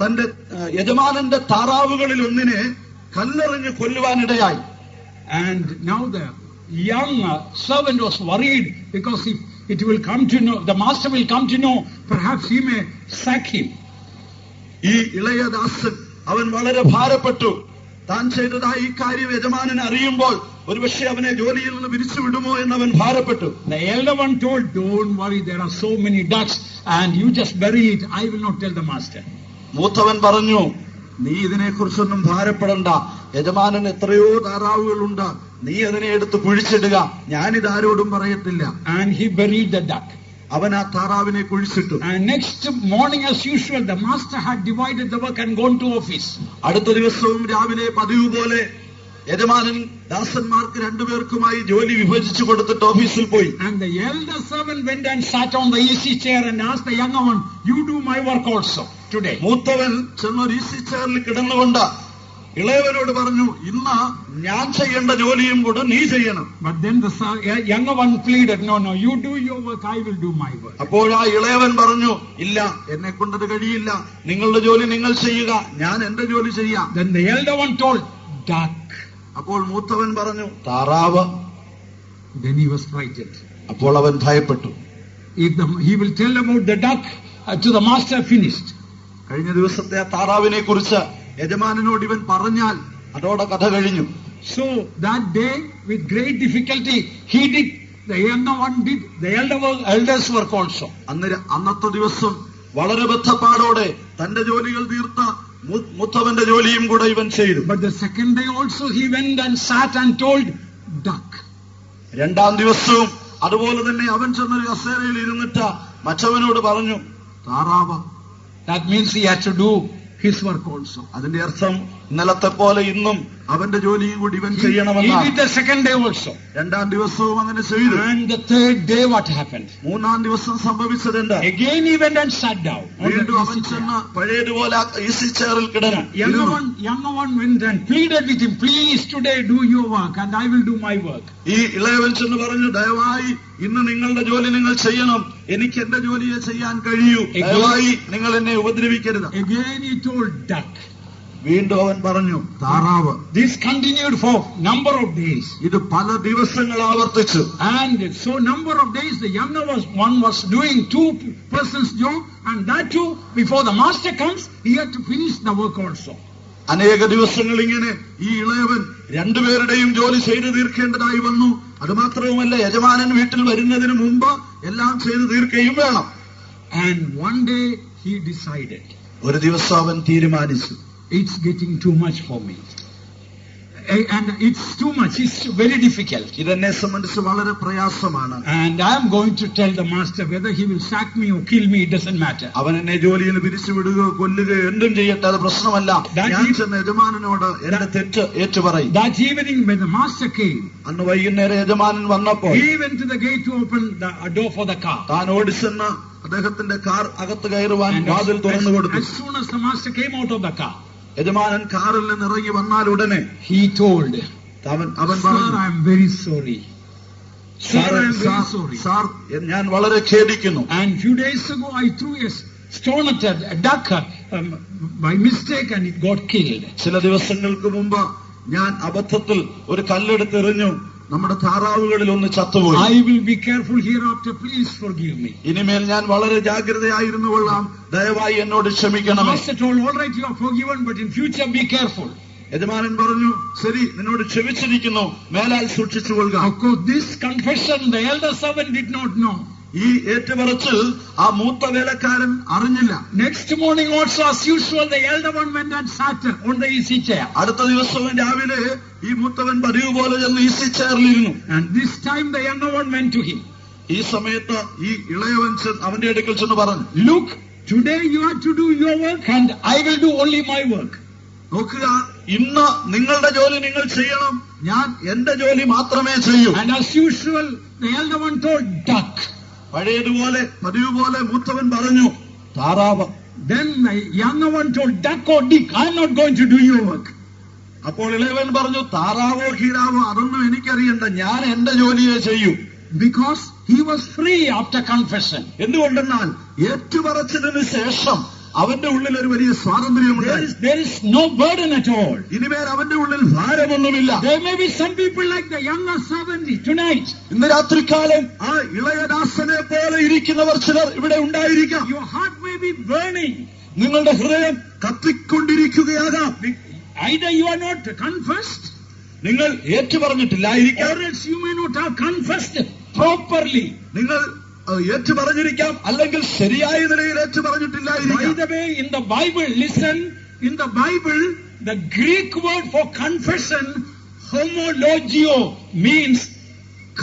തന്റെ യജമാനന്റെ താറാവുകളിൽ ഒന്നിനെ കല്ലെറിഞ്ഞ് കൊല്ലുവാനിടയായി. And now the young servant was worried because if it will come to know, the master will come to know, perhaps he may sack him. ഈ ഇളയ ദാസൻ അവൻ വളരെ ഭാരപ്പെട്ടു. താൻ ചെയ്തതായി ഈ കാര്യം യജമാനൻ അറിയുമ്പോൾ ഒരുപക്ഷെ അവനെ ജോലിയിൽ നിന്ന് പിരിച്ചുവിടുമോ എന്നവൻ ഭാരപ്പെട്ടു. The elder one told, don't worry, there are so many ducks and you just bury it, I will not tell the master. മൂത്തവൻ പറഞ്ഞു, നീ ഇതിനെക്കുറിച്ചൊന്നും ഭാരപ്പെടണ്ട, യജമാനൻ എത്രയോ താറാവുകളുണ്ട്, നീ അതിനെ എടുത്ത് കുഴിച്ചിടുക, ഞാനിതാരോടും പറയത്തില്ല. And he buried the duck. അവൻ ആ താറാവിനെ കുഴിച്ചിട്ടു. And next morning as usual, the master had divided the work and gone to office. അടുത്ത ദിവസവും രാവിലെ പതിവ് പോലെ യജമാനൻ ദാസന്മാർക്ക് 2 പേർക്കുമായി ജോലി വിഭജിച്ചു കൊടുത്തിട്ട് ഓഫീസിൽ പോയി. And the elder servant went and sat on the easy chair and asked the younger one, you do my work also today. മൂത്തവൻ ചെന്നൊരു ഈസി ചെയറിൽ കിടന്നുകൊണ്ട് ഇളയവനോട് പറഞ്ഞു, ഇന്ന് ഞാൻ ചെയ്യേണ്ട ജോലിയും കൂടെ നീ ചെയ്യണം. But then the younger one pleaded, no, you do your work, I will do my work. അപ്പോൾ ആ ഇളയവൻ പറഞ്ഞു, ഇല്ല, എന്നെ കൊണ്ടത് കഴിയില്ല, നിങ്ങളുടെ ജോലി നിങ്ങൾ ചെയ്യുക, ഞാൻ എന്റെ ജോലി ചെയ്യാം. Then the elder one told, duck. അപ്പോൾ മൂത്തവൻ പറഞ്ഞു, താറാവ്. Then he was frightened. അപ്പോൾ അവൻ ഭയപ്പെട്ടു. He will tell about the duck to the master, finished. കഴിഞ്ഞ ദിവസത്തെ ആ താറാവിനെ കുറിച്ച് യജമാനനോട് ഇവൻ പറഞ്ഞാൽ അതോടെ കഥ കഴിഞ്ഞു. So that day, with great difficulty, he did, the younger one did, the elder's work also. അന്നത്തെ ദിവസം വളരെ ബദ്ധപ്പാടോടെ തന്റെ ജോലികൾ തീർത്ത മൂത്തവന്റെ ജോലിയും കൂടെ ഇവൻ ചെയ്തു. But the second day also he went and sat and told, duck. 2ാം ദിവസവും അതുപോലെ തന്നെ അവൻ ചെന്നൊരു കസേരയിൽ ഇരുന്നിട്ട് മറ്റവനോട് പറഞ്ഞു, താറാവ്. That means he had to do his work also. അതിന്റെ അർത്ഥം ഇന്നലത്തെ പോലെ ഇന്നും അവന്റെ ജോലിയും കൂടി ഇവൻ ചെയ്യണമെന്നാണ്. He did the second day also. 2ാം ദിവസവും അങ്ങനെ ചെയ്തു. And the third day what happened? 3ാം ദിവസം സംഭവിച്ചതെന്ത്? Again he went and sat down. വീണ്ടും അവൻ ചെന്ന് പഴയതുപോലെ ഈസി ചെയറിൽ കിടന്നു. Younger one went and pleaded with him, please today do your work and I will do my work. ഈ ഇളയവൻ ചെന്ന് പറഞ്ഞു, ദയവായി ഇന്ന് നിങ്ങളുടെ ജോലി നിങ്ങൾ ചെയ്യണം, എനിക്ക് എന്റെ ജോലിയെ ചെയ്യാൻ കഴിയൂ, ദയവായി നിങ്ങൾ എന്നെ ഉപദ്രവിക്കരുത്. Again he told duck. വീണ്ടും അവൻ പറഞ്ഞു താറാവ്. This continued for number of days. ഇത് പല ദിവസങ്ങൾ ആവർത്തിച്ചു. And so number of days the younger one was doing 2 persons job, and that too before the master comes he had to finish the work also. അനേക ദിവസങ്ങൾ ഇങ്ങനെ ഈ ഇളയവൻ രണ്ടുപേരുടെയും ജോലി ചെയ്തു തീർക്കേണ്ടതായി വന്നു. അതുമാത്രവുമല്ല, യജമാനൻ വീട്ടിൽ വരുന്നതിന് മുമ്പ് എല്ലാം ചെയ്തു തീർക്കുകയും വേണം. And one day he decided, ഒരു ദിവസം അവൻ തീരുമാനിച്ചു, it's getting too much for me. And it's too much, it's very difficult. ഇതെന്നെ സംബന്ധിച്ച് വളരെ പ്രയാസമാണ്. And I am going to tell the master whether he will sack me or kill me, it doesn't matter. അവൻ എന്നെ ജോലിയിൽ പിരിച്ചുവിടുകയോ കൊല്ലുകയോ എന്തും ചെയ്യട്ടെ, അത് പ്രശ്നമല്ല. ഞാൻ ചെന്ന യജമാനനോട് എന്റെ തെറ്റ് ഏറ്റുപറയും. That evening when the master came, അന്ന് വൈകുന്നേരം യജമാനൻ വന്നപ്പോൾ he went to the gate to open the door for the car. താൻ ഓടിച്ചെന്ന് അദ്ദേഹത്തിന്റെ കാർ അകത്ത് കയറുവാൻ വാതിൽ തുറന്നു കൊടുത്തു. As soon as the master came out of the car, യജമാനൻ കാറിൽ നിന്ന് ഇറങ്ങി വന്നാൽ ഉടനെ he told, അവൻ Sir, പറഞ്ഞു, I am very sorry. Sir, I am very sorry. Sir, ഞാൻ വളരെ ഖേദിക്കുന്നു. And few days ago I threw a stone at a duck by mistake and it got killed. ചില ദിവസങ്ങൾക്ക് മുമ്പ് ഞാൻ അബദ്ധത്തിൽ ഒരു കല്ലെടുത്ത് എറിഞ്ഞു, നമ്മുടെ താറാവുകളിൽ ഒന്ന് ചത്തുപോയി. I will be careful hereafter, please forgive me. ഇനിമേൽ ഞാൻ വളരെ ജാഗ്രതയായിരുന്നു കൊള്ളാം, ദയവായി എന്നോട് ക്ഷമിക്കണമേ. Master told, all right, you are forgiven, but in future be careful. യജമാനൻ പറഞ്ഞു, ശരി, നിന്നോട് ക്ഷമിച്ചിരിക്കുന്നു, മേലാൽ സൂക്ഷിച്ചുകൊള്ളുക. Of course, this confession the elder servant did not know. ഈ ഏറ്റുപറച്ചിൽ ആ മൂത്ത വേലക്കാരൻ അറിഞ്ഞില്ല. Next morning also, as usual, the elder one went and sat on the easy chair. അടുത്ത ദിവസവും രാവിലെ ഈ മൂത്തവൻ പതിവ് പോലെ ചെന്ന് easy ചെയറിലിരുന്നു. And this time the younger one went to him. ഈ സമയത്ത് ഈ ഇളയവൻ അവന്റെ അടുക്കൽ ചെന്ന് പറഞ്ഞു, Look, today you have to do your work and I will do only my work. നോക്കുക, ഇന്ന് നിങ്ങളുടെ ജോലി നിങ്ങൾ ചെയ്യണം, ഞാൻ എന്റെ ജോലി മാത്രമേ ചെയ്യൂ. And as usual, the elder one told, duck. പഴയതുപോലെ പതിവ് പോലെ മൂത്തവൻ പറഞ്ഞു, താറാവ്. Then the younger one told, duck or dick, I am not going to do your work. അപ്പോൾ ഇളയവൻ പറഞ്ഞു, താറാവോ കീരാവോ അതൊന്നും എനിക്കറിയണ്ട, ഞാൻ എന്റെ ജോലിയെ ചെയ്യൂ. Because he was free after confession. എന്തുകൊണ്ടെന്നാൽ ഏറ്റുപറച്ചിലിന് ശേഷം അവന്റെ ഉള്ളിൽ ഒരു വലിയ സ്വാതന്ത്ര്യമുണ്ട്. There is no burden at all. ഇനിമേൽ അവന്റെ ഉള്ളിൽ ഭാരമൊന്നുമില്ല. There may be some people like the younger servant tonight. ഇന്ന് രാത്രികാലം ആ ഇളയദാസനെ പോലെ ഇരിക്കുന്നവർ ചിലർ ഇവിടെ ഉണ്ടായിരിക്കാം. Your heart may be burning. നിങ്ങളുടെ ഹൃദയം കത്തിക്കൊണ്ടിരിക്കുകയാകാം. Either you are not confessed, നിങ്ങൾ ഏറ്റുപറഞ്ഞിട്ടില്ലായിരിക്കാം, or else you may not have confessed properly. നിങ്ങൾ ഏറ്റുപറഞ്ഞിരിക്കാം, അല്ലെങ്കിൽ ശരിയായ നിലയിൽ By ഏറ്റുപറഞ്ഞിട്ടില്ലായിരിക്കാം. the way, in the Bible, listen, in the Bible, the Greek word for confession, homologio, means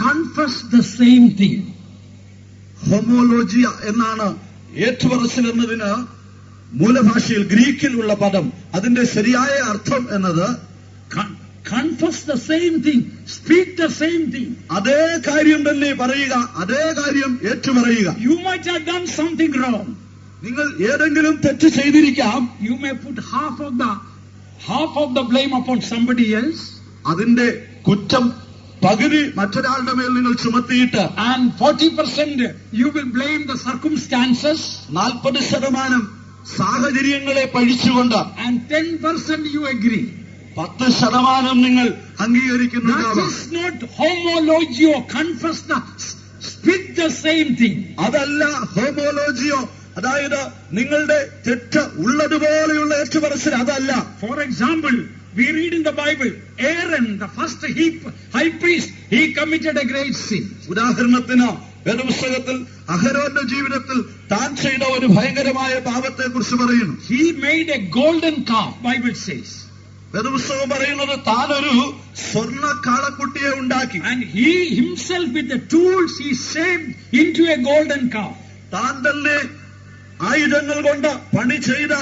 confess the same thing. ഹോമോലോജിയ എന്നാണ് ഏറ്റുപറച്ചിൽ എന്നതിന് മൂലഭാഷയിൽ ഗ്രീക്കിൽ ഉള്ള പദം. അതിന്റെ ശരിയായ അർത്ഥം എന്നത് Confess the same thing, speak the same thing. അതേ കാര്യം തന്നെ പറയുക, അതേ കാര്യം ഏറ്റുപറയുക. You might have done something wrong. നിങ്ങൾ ഏതെങ്കിലും തെറ്റ് ചെയ്തിരിക്കാം. You may put half of the blame upon somebody else, അതിന്റെ കുറ്റം പകുതി മറ്റൊരാളുടെ മേൽ നിങ്ങൾ ചുമത്തിയിട്ട്, and 40% you will blame the circumstances, 40% സാഹചര്യങ്ങളെ പഴിച്ചുകൊണ്ട്, and 10% you agree. 10% നിങ്ങൾ അംഗീകരിക്കുന്നതാവാം. That is not homologio. Confess speak the same thing. അതല്ല ഹോമോലോജിയോ, അതായത് നിങ്ങളുടെ തെറ്റ് ഉള്ളതുപോലെയുള്ള ഏറ്റുപറച്ചിൽ അതല്ല. For example, we read in the Bible, Aaron, the first high priest, he committed a great sin. ഉദാഹരണത്തിന് വേദപുസ്തകത്തിൽ അഹരോന്റെ ജീവിതത്തിൽ താൻ ചെയ്ത ഒരു ഭയങ്കരമായ പാപത്തെ കുറിച്ച് പറയുന്നു. He made a golden calf, Bible says. വേദപുസ്തകം പറയുന്നത് താൻ ഒരു സ്വർണ്ണ കാളക്കുട്ടിയെ ഉണ്ടാക്കി. And he himself with the tools he shaped into a golden calf. താൻ തന്നെ ആയുധങ്ങൾ കൊണ്ട് പണി ചെയ്ത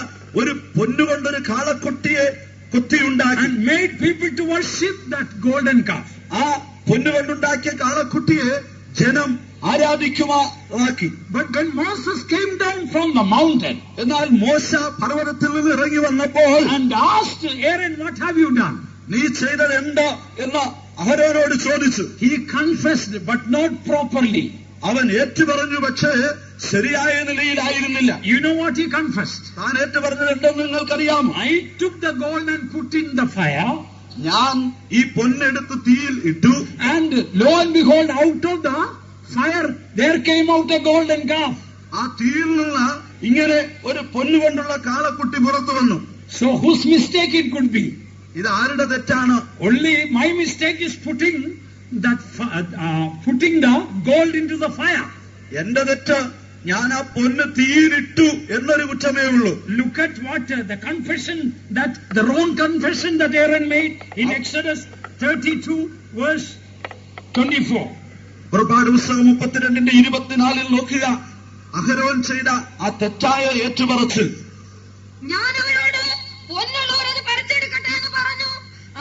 ഒരു പൊന്നുകൊണ്ടൊരു കാളക്കുട്ടിയെ കുത്തിയുണ്ടാക്കി. And made people to worship that golden calf. ആ പൊന്നുകൊണ്ടുണ്ടാക്കിയ കാളക്കുട്ടിയെ ജനം ആരാധിക്കുമാറാക്കി. But when Moses came down from the mountain, എന്നാൽ മോശ പർവ്വതത്തിൽ നിന്ന് ഇറങ്ങി വന്നപ്പോൾ and asked Aaron, what have you done? നീ ചെയ്തത് എന്താ എന്ന് അഹരോനോട് ചോദിച്ചു. He confessed, but not properly. അവൻ ഏറ്റുപറഞ്ഞു, പക്ഷേ ശരിയായ നിലയിലായിരുന്നില്ല. You know what he confessed? താൻ ഏറ്റുപറഞ്ഞത് എന്തെന്ന് നിങ്ങൾക്കറിയാമോ? I took the gold and put in the fire, ഞാൻ ഈ പൊന്നെടുത്ത് തീയിൽ ഇട്ടു, and lo and behold, out of the fire there came out a golden calf. ആ തീയിൽ നിന്ന് ഇങ്ങനെ ഒരു പൊന്നുകൊണ്ടുള്ള കാളക്കുട്ടി പുറത്തു വന്നു. So whose mistake it could be? ഇത് ആരുടെ തെറ്റാണ്? Only my mistake is putting the gold into the fire. എന്റെ തെറ്റ്, ഞാൻ ആ പൊന്ന് തീയിലിട്ടു എന്നൊരു കുറ്റമേ ഉള്ളൂ. Look at what the confession, that the wrong confession that Aaron made in Exodus 32 verse 24. പുറപ്പാട് പുസ്തകം 32:24 നോക്കുക. അഹരോൻ ചെയ്ത ആ തെറ്റായ ഏറ്റുപറച്ചിൽ. ഞാൻ അവരോട് പൊന്നുള്ളവരത് പറിച്ചെടുക്കട്ടെ എന്ന് പറഞ്ഞു.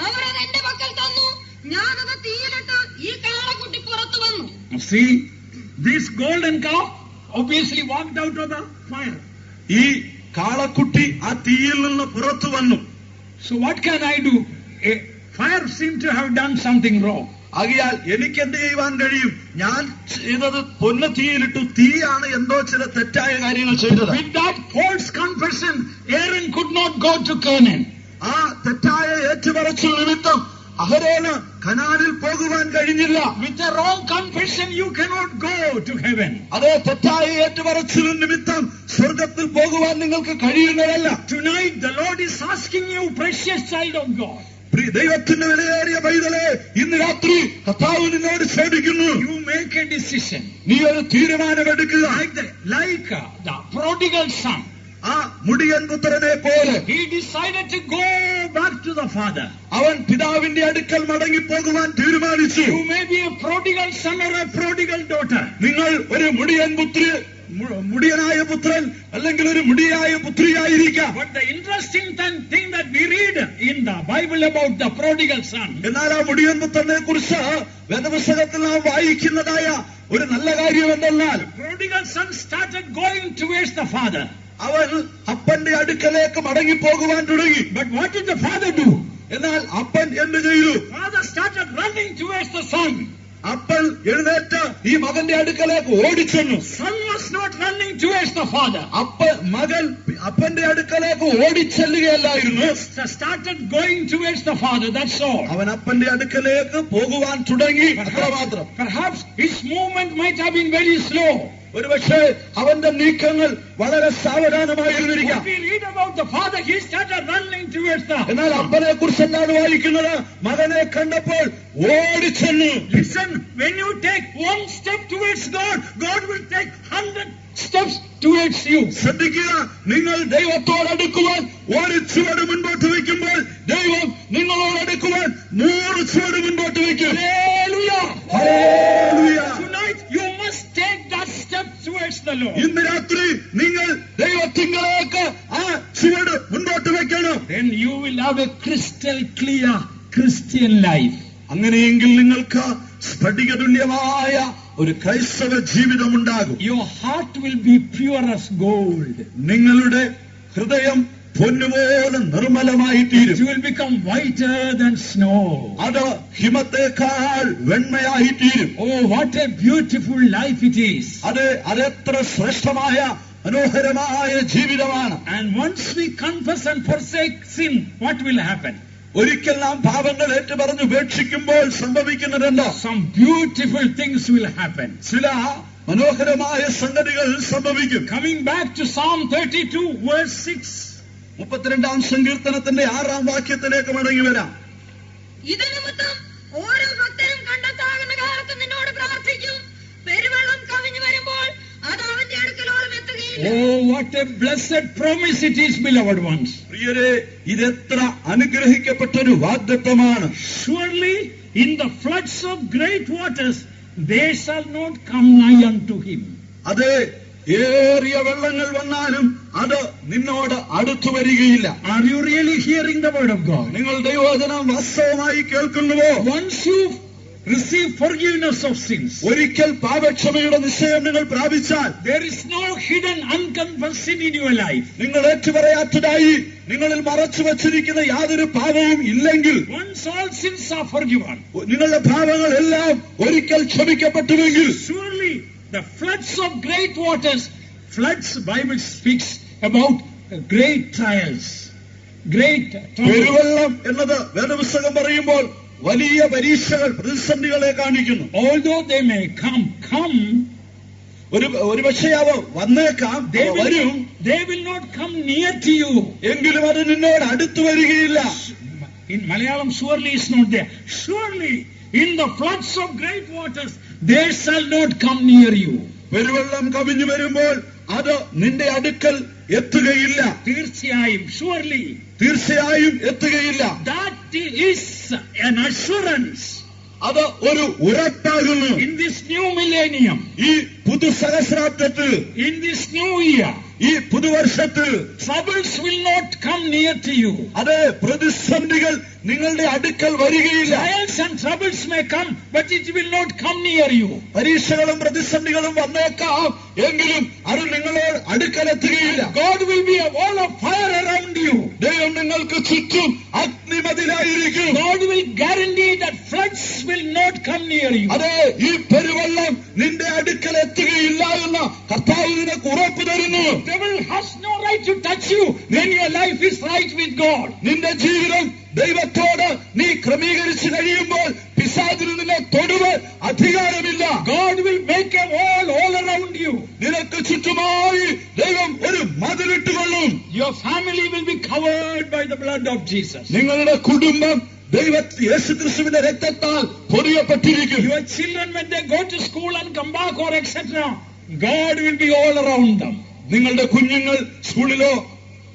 അവർ അത് എന്റെ പക്കൽ തന്നു. ഞാനത് തീയിലിട്ട് ഈ കാളക്കുട്ടി പുറത്തു വന്നു. See, this golden calf obviously walked out of the fire. ഈ കാളക്കുട്ടി ആ തീയിൽ നിന്ന് പുറത്തു വന്നു. So what can I do? A fire seemed to have done something wrong. ആകയാൽ എനിക്ക് എന്ത് ചെയ്യുവാൻ കഴിയും? ഞാൻ ചെയ്തത് പൊന്ന് തീയിലിട്ടു, തീയാണ് എന്തോ ചില തെറ്റായ കാര്യങ്ങൾ ചെയ്തത്. With that false confession, Aaron could not go to Canaan. ആ തെറ്റായ ഏറ്റുപറച്ചിൽ നിമിത്തം അഹരോന് കനാനിൽ പോകുവാൻ കഴിഞ്ഞില്ല. With the wrong confession, you cannot go to heaven. അതേ തെറ്റായ ഏറ്റുപറച്ചിൽ നിമിത്തം സ്വർഗത്തിൽ പോകുവാൻ നിങ്ങൾക്ക് കഴിയുന്നതല്ല. Tonight, the Lord is asking you, precious child of God. ദൈവത്തിന്റെ വിലയേറിയ പൈതലേ, ഇന്ന് രാത്രി കർത്താവ് നിന്നോട് ചോദിക്കുന്നു, You make a decision. നീ ഒരു തീരുമാനമെടുക്കുക. Like the prodigal son. ആ മുടിയൻ പുത്രനെ പോലെ He decided to go back to the father. അവൻ പിതാവിന്റെ അടുക്കൽ മടങ്ങിപ്പോകുവാൻ തീരുമാനിച്ചു. You may be a prodigal son or a prodigal daughter. നിങ്ങൾ ഒരു മുടിയനായ പുത്രൻ അല്ലെങ്കിൽ ഒരു മുടിയായ പുത്രിയായിരിക്കാം. But the interesting thing that we read in the Bible about the prodigal son. എന്നാൽ ആ മുടിയൻ പുത്രനെ കുറിച്ച് വേദപുസ്തകത്തിൽ നാം വായിക്കുന്നതായ ഒരു നല്ല കാര്യം എന്തെന്നാൽ, Prodigal son started going towards the father. അവൻ അപ്പന്റെ അടുക്കലേക്ക് മടങ്ങിപ്പോകുവാൻ തുടങ്ങി. But what did the father do? എന്നാൽ അപ്പൻ എന്ത് ചെയ്തു? Father started running towards the son. അപ്പൻ എഴുന്നേറ്റ് ഈ മകന്റെ അടുക്കലേക്ക് ഓടിച്ചെന്നു. Son was not running towards the father. മകൻ അപ്പന്റെ അടുക്കലേക്ക് ഓടിച്ചെല്ലുകയല്ലായിരുന്നു. Started going towards the father. That's all. അവൻ അപ്പന്റെ അടുക്കലേക്ക് പോകുവാൻ തുടങ്ങി. അത്രമാത്രം. Perhaps his movement might have been very slow. ഒരുപക്ഷെ അവന്റെ നീക്കങ്ങൾ വളരെ സാവധാനമായിരുന്നിരിക്കാം. We read about the father, he started running towards the. എന്നാൽ അപ്പനെ കുറിച്ച് എന്താണ് വായിക്കുന്നത്? മകനെ കണ്ടപ്പോൾ ഓടിച്ചെന്നു. Listen, when you take one step towards God, God will take 100 steps towards you. ശ്രദ്ധിക്കുക, നിങ്ങൾ ദൈവത്തോടടുക്കുവാൻ ഒരു ചുവട് മുൻപോട്ട് വയ്ക്കുമ്പോൾ ദൈവം നിങ്ങളോടടുക്കുവാൻ 100 ചുവട് മുൻപോട്ട് വയ്ക്കും. Hallelujah. Hallelujah. Tonight you must take that step towards the Lord. ഇന്ന് രാത്രി നിങ്ങൾ ദൈവത്തിങ്കലേക്ക് ആ ചുവട് മുൻപോട്ട് വയ്ക്കണം. Then you will have a crystal clear Christian life. അങ്ങനെയെങ്കിൽ നിങ്ങൾക്ക് സ്ഫടികതുല്യമായ ഒരു ക്രൈസ്തവ ജീവിതമുണ്ടാകും. Your heart will be pure as gold. നിങ്ങളുടെ ഹൃദയം പൊന്നുപോലെ നിർമ്മലമായി തീരും. It will become whiter than snow. അത് ഹിമത്തേക്കാൾ വെണ്മയായി തീരും. Oh, what a beautiful life it is. അതെത്ര ശ്രേഷ്ഠമായ മനോഹരമായ ജീവിതമാണ്. And once we confess and forsake sin, what will happen? ഒരിക്കൽ നാം പാപങ്ങൾ ഏറ്റുപറഞ്ഞ് ഉപേക്ഷിക്കുമ്പോൾ സംഭവിക്കുന്നതെന്താ? Some beautiful things will happen. ചില മനോഹരമായ സംഗതികൾ സംഭവിക്കും. Coming back to Psalm 32 verse 6. 32-ാം സങ്കീർത്തനത്തിന്റെ 6-ാം വാക്യത്തിലേക്ക് മടങ്ങി വരാം. ഇത് നിമിത്തം ഓരോ ഭക്തനും കണ്ടെത്താകുന്ന കാലത്ത് നിന്നോട് പ്രാർത്ഥിക്കും. പെരുവെള്ളം കവിഞ്ഞു വരുമ്പോൾ അത് അവന്റെ അടുക്കലോളം എത്തുകയില്ല. Oh, what a blessed promise it is, beloved ones. പ്രിയരെ, ഇതെത്ര അനുഗ്രഹിക്കപ്പെട്ടൊരു വാഗ്ദത്തമാണ്. Surely in the floods of great waters they shall not come nigh unto him. അതെ, ഏറിയ വെള്ളങ്ങൾ വന്നാലും അത് നിന്നോട് അടുത്തു വരികയില്ല. Are you really hearing the word of God? നിങ്ങൾ ദൈവവചനം വാസ്തവമായി കേൾക്കുന്നുവോ? Once you receive forgiveness of sins, ഒരിക്കൽ പാപക്ഷമയുടെ നിശ്ചയം നിങ്ങൾ പ്രാപിച്ചാൽ there is no hidden unconfessed sin in your life. നിങ്ങൾ ഏറ്റുപറയാത്തതായി നിങ്ങളിൽ മറച്ചു വച്ചിരിക്കുന്ന യാതൊരു പാപവും ഇല്ലെങ്കിൽ, Once all sins are forgiven, നിങ്ങളുടെ പാപങ്ങൾ എല്ലാം ഒരിക്കൽ ക്ഷമിക്കപ്പെട്ടുവെങ്കിൽ, surely the floods of great waters. Floods, Bible speaks about great trials. Great trials. പെരുവെള്ളം എന്നത് വേദപുസ്തകം പറയുമ്പോൾ വലിയ പരീക്ഷകൾ, പ്രതിസന്ധികളെ കാണിക്കുന്നു. Although they may come, ഒരു പക്ഷേ അവ വന്നേക്കാം, വരും. They will not come near to you. എങ്കിലും അത് നിന്നോട് അടുത്തു വരികയില്ല. In Malayalam, surely is not there. Surely, in the floods of great waters, they shall not come near you. പെരുവെള്ളം കവിഞ്ഞു വരുമ്പോൾ അത് നിന്റെ അടുക്കൽ എത്തുകയില്ല. തീർച്ചയായും, surely, തീർച്ചയായും എത്തുകയില്ല. that is an assurance. അത് ഒരു ഉറപ്പാകുന്നു. In this new millennium, ഈ പുതുസഹസ്രാബ്ദത്തിൽ, in this new year, ഈ പുതുവർഷത്തിൽ troubles will not come near to you. അത് പ്രതിസന്ധികൾ നിങ്ങളുടെ അടുക്കൽ വരികയില്ല. Trials and troubles may come, but it will not come near you. പരീക്ഷകളും പ്രതിസന്ധികളും വന്നേക്കാം, എങ്കിലും അത് നിങ്ങളോട് അടുക്കലെത്തുകയില്ല. God will be a wall of fire around you. ദൈവം നിങ്ങൾക്ക് ചുറ്റും അഗ്നിമതിലായിരിക്കും. God will guarantee that floods will not come near you. അതെ, ഈ പെരുവെള്ളം നിന്റെ അടുക്കൽ എത്തുകയില്ല എന്ന് കർത്താവ് നിനക്ക് ഉറപ്പ് തരുന്നു. The devil has no right to touch you when your life is right with God. നിന്റെ ജീവിതം ദൈവത്തോട് നീ ക്രമീകരിച്ചു കഴിയുമ്പോൾ പിശാചിന് നിന്നെ തൊടുവാൻ അധികാരമില്ല. God will make a wall all around you. നിനക്ക് ചുറ്റുമായി ദൈവം ഒരു മതിലിട്ടുകൊള്ളും. Your family will be covered by the blood of Jesus. നിങ്ങളുടെ കുടുംബം യേശുക്രിസ്തുവിന്റെ രക്തത്താൽ പൊതിയപ്പെട്ടിരിക്കും. Your children, when they go to school and come back or etc., God will be all around them. നിങ്ങളുടെ കുഞ്ഞുങ്ങൾ സ്കൂളിലോ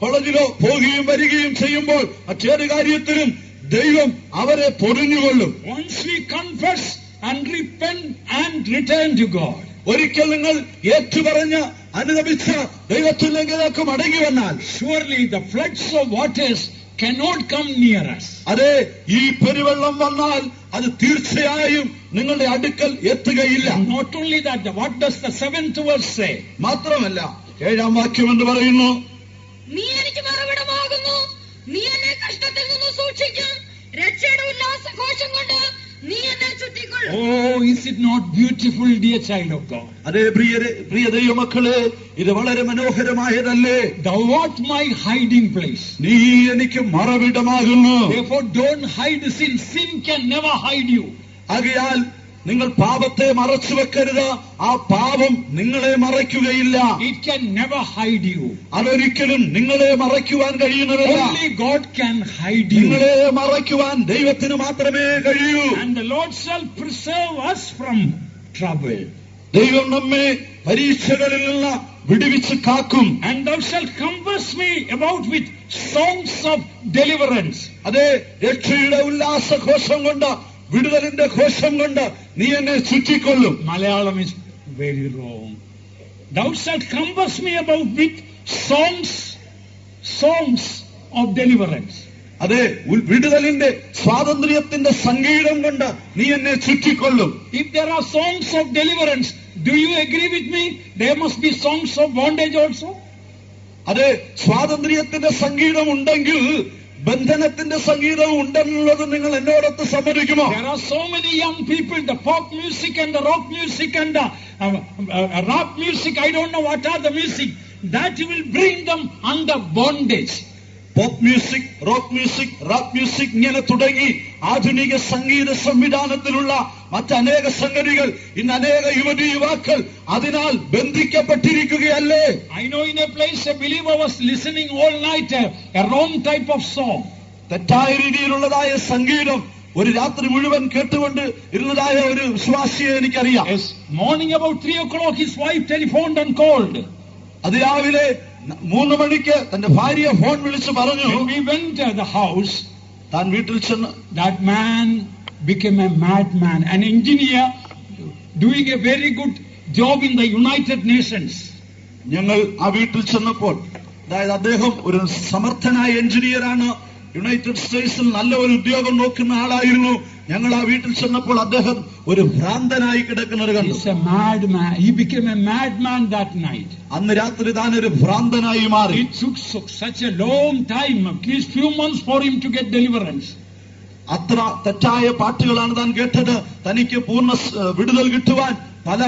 കോളേജിലോ പോവുകയും വരികയും ചെയ്യുമ്പോൾ മറ്റേത് കാര്യത്തിലും ദൈവം അവരെ പൊതിഞ്ഞുകൊള്ളും. Once we confess and repent and return to God. ഒരിക്കൽ നിങ്ങൾ ഏറ്റുപറഞ്ഞ് അനുദപിച്ച ദൈവത്തിലേക്ക് മടങ്ങി വന്നാൽ, surely the floods of waters cannot come near us. അതെ, ഈ പെരുവെള്ളം വന്നാൽ അത് തീർച്ചയായും നിങ്ങളുടെ അടുക്കൽ എത്തുകയില്ല. Not only that, what does the 7th verse say? മാത്രമല്ല 7ാം വാക്യം എന്ന് പറയുന്നു, നീ എനിക്ക് മറവിടമാകുന്നു, നീ എന്നെ കഷ്ടത്തിൽ നിന്ന് സൂക്ഷിക്കും, രക്ഷയുടെ ഉല്ലാസഘോഷം കൊണ്ട് നീ എന്നെ ചുറ്റിക്കൊള്ളും. Oh, is it not beautiful, dear child of God? അതേ പ്രിയ ദൈവമക്കളെ, ഇത് വളരെ മനോഹരമായതല്ലേ? Thou art my hiding place. നീ എനിക്ക് മറവിടമാകുന്നു. Therefore don't hide sin. Sin can never hide you. ആകയാൽ നിങ്ങൾ പാപത്തെ മറച്ചു വെക്കരുത്. ആ പാപം നിങ്ങളെ മറയ്ക്കുകയില്ല. It can never hide you. അതൊരിക്കലും നിങ്ങളെ മറയ്ക്കുവാൻ കഴിയുന്നതല്ല. Only God can hide you. നിങ്ങളെ മറയ്ക്കുവാൻ ദൈവത്തിന് മാത്രമേ കഴിയൂ. And the Lord shall preserve us from trouble. ദൈവം നമ്മെ പരീക്ഷകളിൽ നിന്ന് വിടുവിച്ച് കാക്കും. And thou shalt compass me about with songs of deliverance. അതെ, രക്ഷയുടെ ഉല്ലാസഘോഷം കൊണ്ട്, വിടുതലിന്റെ ഘോഷം കൊണ്ട് നീ എന്നെ ചുറ്റിക്കൊള്ളും. Malayalam is very wrong. Thou shalt compass me about with songs of deliverance. അതെ, വിടുതലിന്റെ സ്വാതന്ത്ര്യത്തിന്റെ സംഗീതം കൊണ്ട് നീ എന്നെ ചുറ്റിക്കൊള്ളും. If there are songs of deliverance, do you agree with me? There must be songs of bondage also. അതെ, സ്വാതന്ത്ര്യത്തിന്റെ സംഗീതം ഉണ്ടെങ്കിൽ ബന്ധനത്തിന്റെ സംഗീതം ഉണ്ടെന്നുള്ളത് നിങ്ങൾ എന്നോടൊത്ത് സമ്മതിക്കുമോ? There are so many young people, the pop music and the rock music and the rap music, I don't know what are the music, that will bring them under bondage. Pop music, rock music, rap music, ഇങ്ങനെ തുടങ്ങി ആധുനിക സംഗീത സംവിധാനത്തിലുള്ള മറ്റനേക സംഗതികൾ ഇന്ന് അനേക യുവതി യുവാക്കൾ അതിനാൽ ബന്ധിക്കപ്പെട്ടിരിക്കുകയല്ലേ? I know in a place a believer was listening all night a wrong type of song. തെറ്റായ രീതിയിലുള്ളതായ സംഗീതം ഒരു രാത്രി മുഴുവൻ കേട്ടുകൊണ്ട് ഇരുന്നതായ ഒരു വിശ്വാസിയെ എനിക്കറിയാം. Yes, morning about 3 o'clock his wife telephoned and called. അതിരാവിലെ 3 മണിക്ക് തന്റെ ഭാര്യയെ ഫോൺ വിളിച്ച് പറഞ്ഞു. When we went to the house, താൻ വീട്ടിൽ ചെന്ന്, that man became a madman, an engineer doing a very good job in the United Nations. ഞങ്ങൾ ആ വീട്ടിൽ ചെന്നപ്പോൾ, അതായത് അദ്ദേഹം ഒരു സമർത്ഥനായ എഞ്ചിനീയറാണ്, യുണൈറ്റഡ് സ്റ്റേറ്റ്സിൽ നല്ല ഒരു ഉദ്യോഗം നോക്കുന്ന ആളായിരുന്നു. ഞങ്ങൾ ആ വീട്ടിൽ ചെന്നപ്പോൾ അദ്ദേഹം ഒരു ഭ്രാന്തനായി കിടക്കുന്നത് കണ്ടു. He's a madman. He became a madman that night. അന്ന് രാത്രി താൻ ഒരു ഭ്രാന്തനായി മാറി. It took such a long time, at least few months, for him to get deliverance. അത്ര തെറ്റായ പാട്ടുകളാണ് താൻ കേട്ടത്. തനിക്ക് പൂർണ്ണ വിടുതൽ കിട്ടുവാൻ പല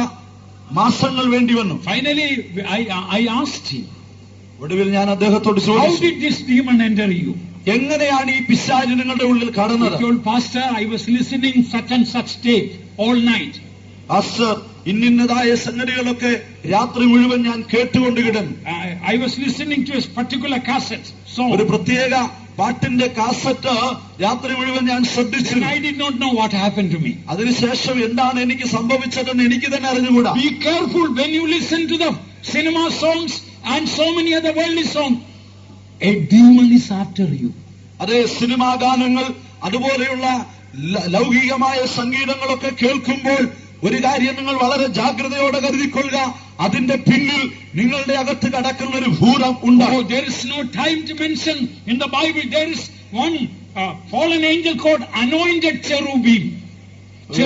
മാസങ്ങൾ വേണ്ടി വന്നു. Finally, I asked him, ഒടുവിൽ ഞാൻ അദ്ദേഹത്തോട് how ചോദിച്ചു, did this demon enter you? എങ്ങനെയാണ് ഈ പിശാച് നിങ്ങളുടെ ഉള്ളിൽ കടന്നത്? He told, Pastor, I was listening such and such tape all night. Pastor, ഇന്നിന്നതായ സംഗതികളൊക്കെ രാത്രി മുഴുവൻ ഞാൻ കേട്ടുകൊണ്ട് കിടന്നു. I was listening to a particular cassette song. ഒരു പ്രത്യേക പാട്ടിന്റെ കാസറ്റ് രാത്രി മുഴുവൻ ഞാൻ ശ്രദ്ധിച്ചു. And I did not know what happened to me. അതിനുശേഷം എന്താണ് എനിക്ക് സംഭവിച്ചതെന്ന് എനിക്ക് തന്നെ അറിഞ്ഞുകൂടാ. Be careful when you listen to the cinema songs and so many other worldly songs. A demon is after you. അതേ, സിനിമാ ഗാനങ്ങൾ അതുപോലെയുള്ള ലൗകികമായ സംഗീതങ്ങളൊക്കെ കേൾക്കുമ്പോൾ ഒരു കാര്യം നിങ്ങൾ വളരെ ജാഗ്രതയോടെ കരുതിക്കൊള്ളുക, അതിന്റെ പിന്നിൽ നിങ്ങളുടെ അകത്ത് കടക്കുന്ന ഒരു ഭൂതം ഉണ്ടാവും. Oh, there is no time to mention in the Bible. There is one fallen angel called anointed cherubim.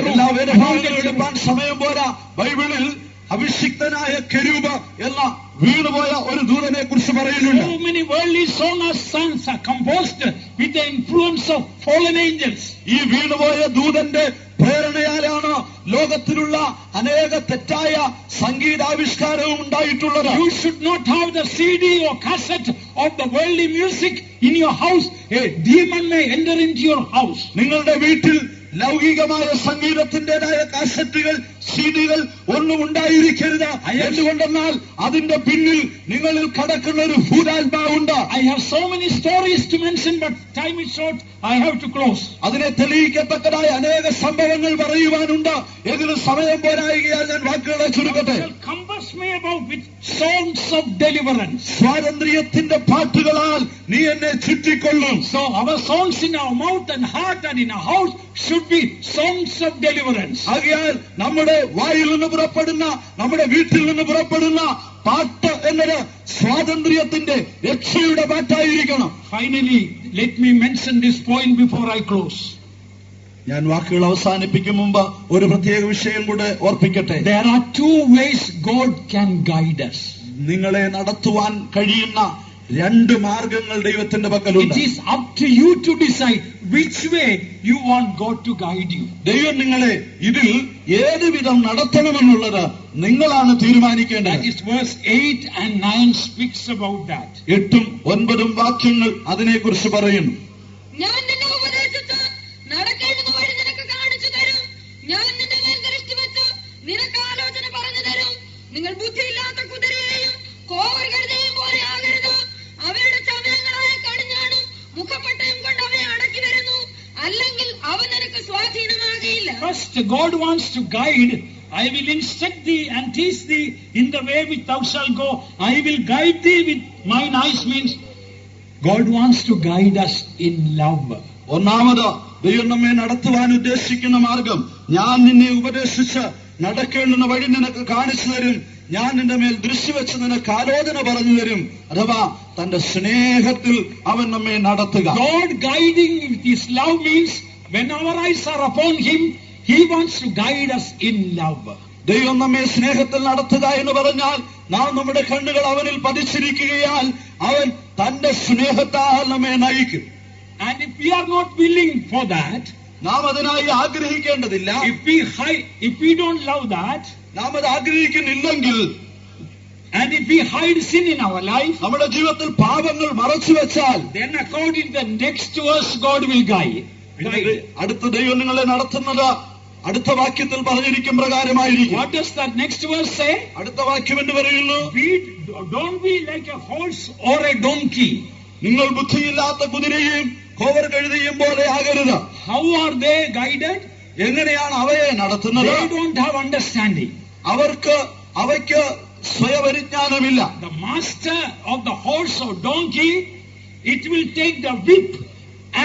എല്ലാ വേദഭാഗങ്ങളും എടുപ്പാൻ സമയം പോരാ. ബൈബിളിൽ അഭിഷിക്തനായ കെരൂബ് എന്ന വീണുപോയ ഒരു ദൂതനെ കുറിച്ച് പറയുന്നുണ്ട്. So many worldly songs are composed with the influence of fallen angels. ഈ വീണുപോയ ദൂതന്റെ പ്രേരണയാലാണ് ലോകത്തിലുള്ള അനേക തെറ്റായ സംഗീതാവിഷ്കാരവും ഉണ്ടായിട്ടുള്ളത്. You should not have the CD or cassette of the worldly music in your house. A demon may enter into your house. നിങ്ങളുടെ വീട്ടിൽ ലൗകികമായ സംഗീതത്തിന്റേതായ കാസറ്റുകൾ, സീഡികൾ ഒന്നും ഉണ്ടായിരിക്കരുത്. എന്തുകൊണ്ടെന്നാൽ അതിന്റെ പിന്നിൽ നിങ്ങളിൽ കടക്കുന്ന ഒരു ഭൂതാത്മാവുണ്ട്. I have so many stories to mention, but time is short. I have to close. അതിനെ തെളിയിക്കത്തക്കതായ അനേക സംഭവങ്ങൾ പറയുവാനുണ്ട്. എങ്കിലും സമയം പോരായികയാൽ ഞാൻ വാക്കുകളെ ചുരുക്കട്ടെ. Compass me about with songs of deliverance. സ്വാതന്ത്ര്യത്തിന്റെ പാട്ടുകളാൽ നീ എന്നെ ചുറ്റിക്കൊള്ളും. So our songs in our mouth and heart and in our house should be songs of deliverance. ആകയാൽ നമ്മുടെ വായിൽ നിന്ന് പുറപ്പെടുന്ന, നമ്മുടെ വീട്ടിൽ നിന്ന് പുറപ്പെടുന്ന പാട്ട് എന്നത് സ്വാതന്ത്ര്യത്തിന്റെ രക്ഷയുടെ പാട്ടായിരിക്കണം. Finally, let me mention this point before I close. ഞാൻ വാക്കുകൾ അവസാനിപ്പിക്കും മുമ്പ് ഒരു പ്രത്യേക വിഷയം കൂടെ ഓർപ്പിക്കട്ടെ. There are two ways God can guide us. നിങ്ങളെ നടത്തുവാൻ കഴിയുന്ന രണ്ട് മാർഗങ്ങൾ ദൈവത്തിന്റെ പക്കലുണ്ട്. It is up to you to decide which way you want God to guide you. ദൈവം നിങ്ങളെ ഇതിൽ ഏത് വിധം നടത്തണമെന്നുള്ളത് നിങ്ങളാണ് തീരുമാനിക്കേണ്ടത്. That is verse 8 and 9 speaks about that. 8ഉം 9ഉം വാക്യങ്ങൾ അതിനെക്കുറിച്ച് പറയുന്നു. ഞാൻ നിന്നെ ഉപദേശിച്ച് നടക്കേണ്ടുന്ന വഴി നിനക്ക് കാണിച്ചു തരും. ഞാൻ നിന്റെ മേൽ ദൃഷ്ടി വെച്ച് നിനക്ക് ആലോചന പറഞ്ഞു തരും. നിങ്ങൾ ബുദ്ധിയില്ലാത്ത കുതിരയെയും കോവർ കഴുതയെയും പോലെ ആകരുത്. അവയുടെ ചമയങ്ങളായ കടിഞ്ഞാണും മുഖപ്പട്ടയും കൊണ്ട് അവയെ അടക്കി വരുന്നു. അല്ലെങ്കിൽ അവ നിനക്ക് സ്വാധീനമാകയില്ല. First, God wants to guide. I will instruct thee and teach thee in the way which thou shalt go. I will guide thee with mine eyes means God wants to guide us in love. ഒന്നാമത് ദൈവം നമ്മെ നടത്തുവാൻ ഉദ്ദേശിക്കുന്ന മാർഗം, ഞാൻ നിന്നെ ഉപദേശിച്ച് നടക്കേണ്ടുന്ന വഴി നിനക്ക് കാണിച്ചു തരും. ഞാൻ നിന്റെ മേൽ ദൃഷ്ടി വെച്ച് നിനക്ക് ആലോചന പറഞ്ഞു തരും. അഥവാ തന്റെ സ്നേഹത്തിൽ അവൻ നമ്മെ നടത്തുക. God guiding with his love means when our eyes are upon him, he wants to guide us in love. ദൈവം നമ്മെ സ്നേഹത്തിൽ നടത്തുക എന്ന് പറഞ്ഞാൽ നാം നമ്മുടെ കണ്ണുകൾ അവനിൽ പതിച്ചിരിക്കുകയാൽ അവൻ തന്റെ സ്നേഹത്താൽ നമ്മെ നയിക്കും. And if we are not willing for that, നാം അതിനായി ആഗ്രഹിക്കേണ്ടതില്ല. if we don't love that, നാം അത് ആഗ്രഹിക്കുന്നില്ലെങ്കിൽ, and if we hide sin in our life, നമ്മുടെ ജീവിതത്തിൽ പാപങ്ങൾ മറച്ചു വെച്ചാൽ, then according to the next verse God will guide. അടുത്ത ദൈവം നിങ്ങളെ നടത്തുന്നത് അടുത്ത വാക്യത്തിൽ പറഞ്ഞിരിക്കും പ്രകാരമായിരിക്കും. What does that next verse say? അടുത്ത വാക്യം എന്ന് പറയുന്നു, don't be like a horse or a donkey. നിങ്ങൾ ബുദ്ധിയില്ലാത്ത കുതിരയും കോവർ കഴുതയും പോലെ ആകരുത്. How are they guided? എങ്ങനെയാണ് അവയെ നടത്തുന്നത്? They don't have understanding. അവയ്ക്ക് സ്വയപരിജ്ഞാനമില്ല. The master of the horse or donkey, it will take the whip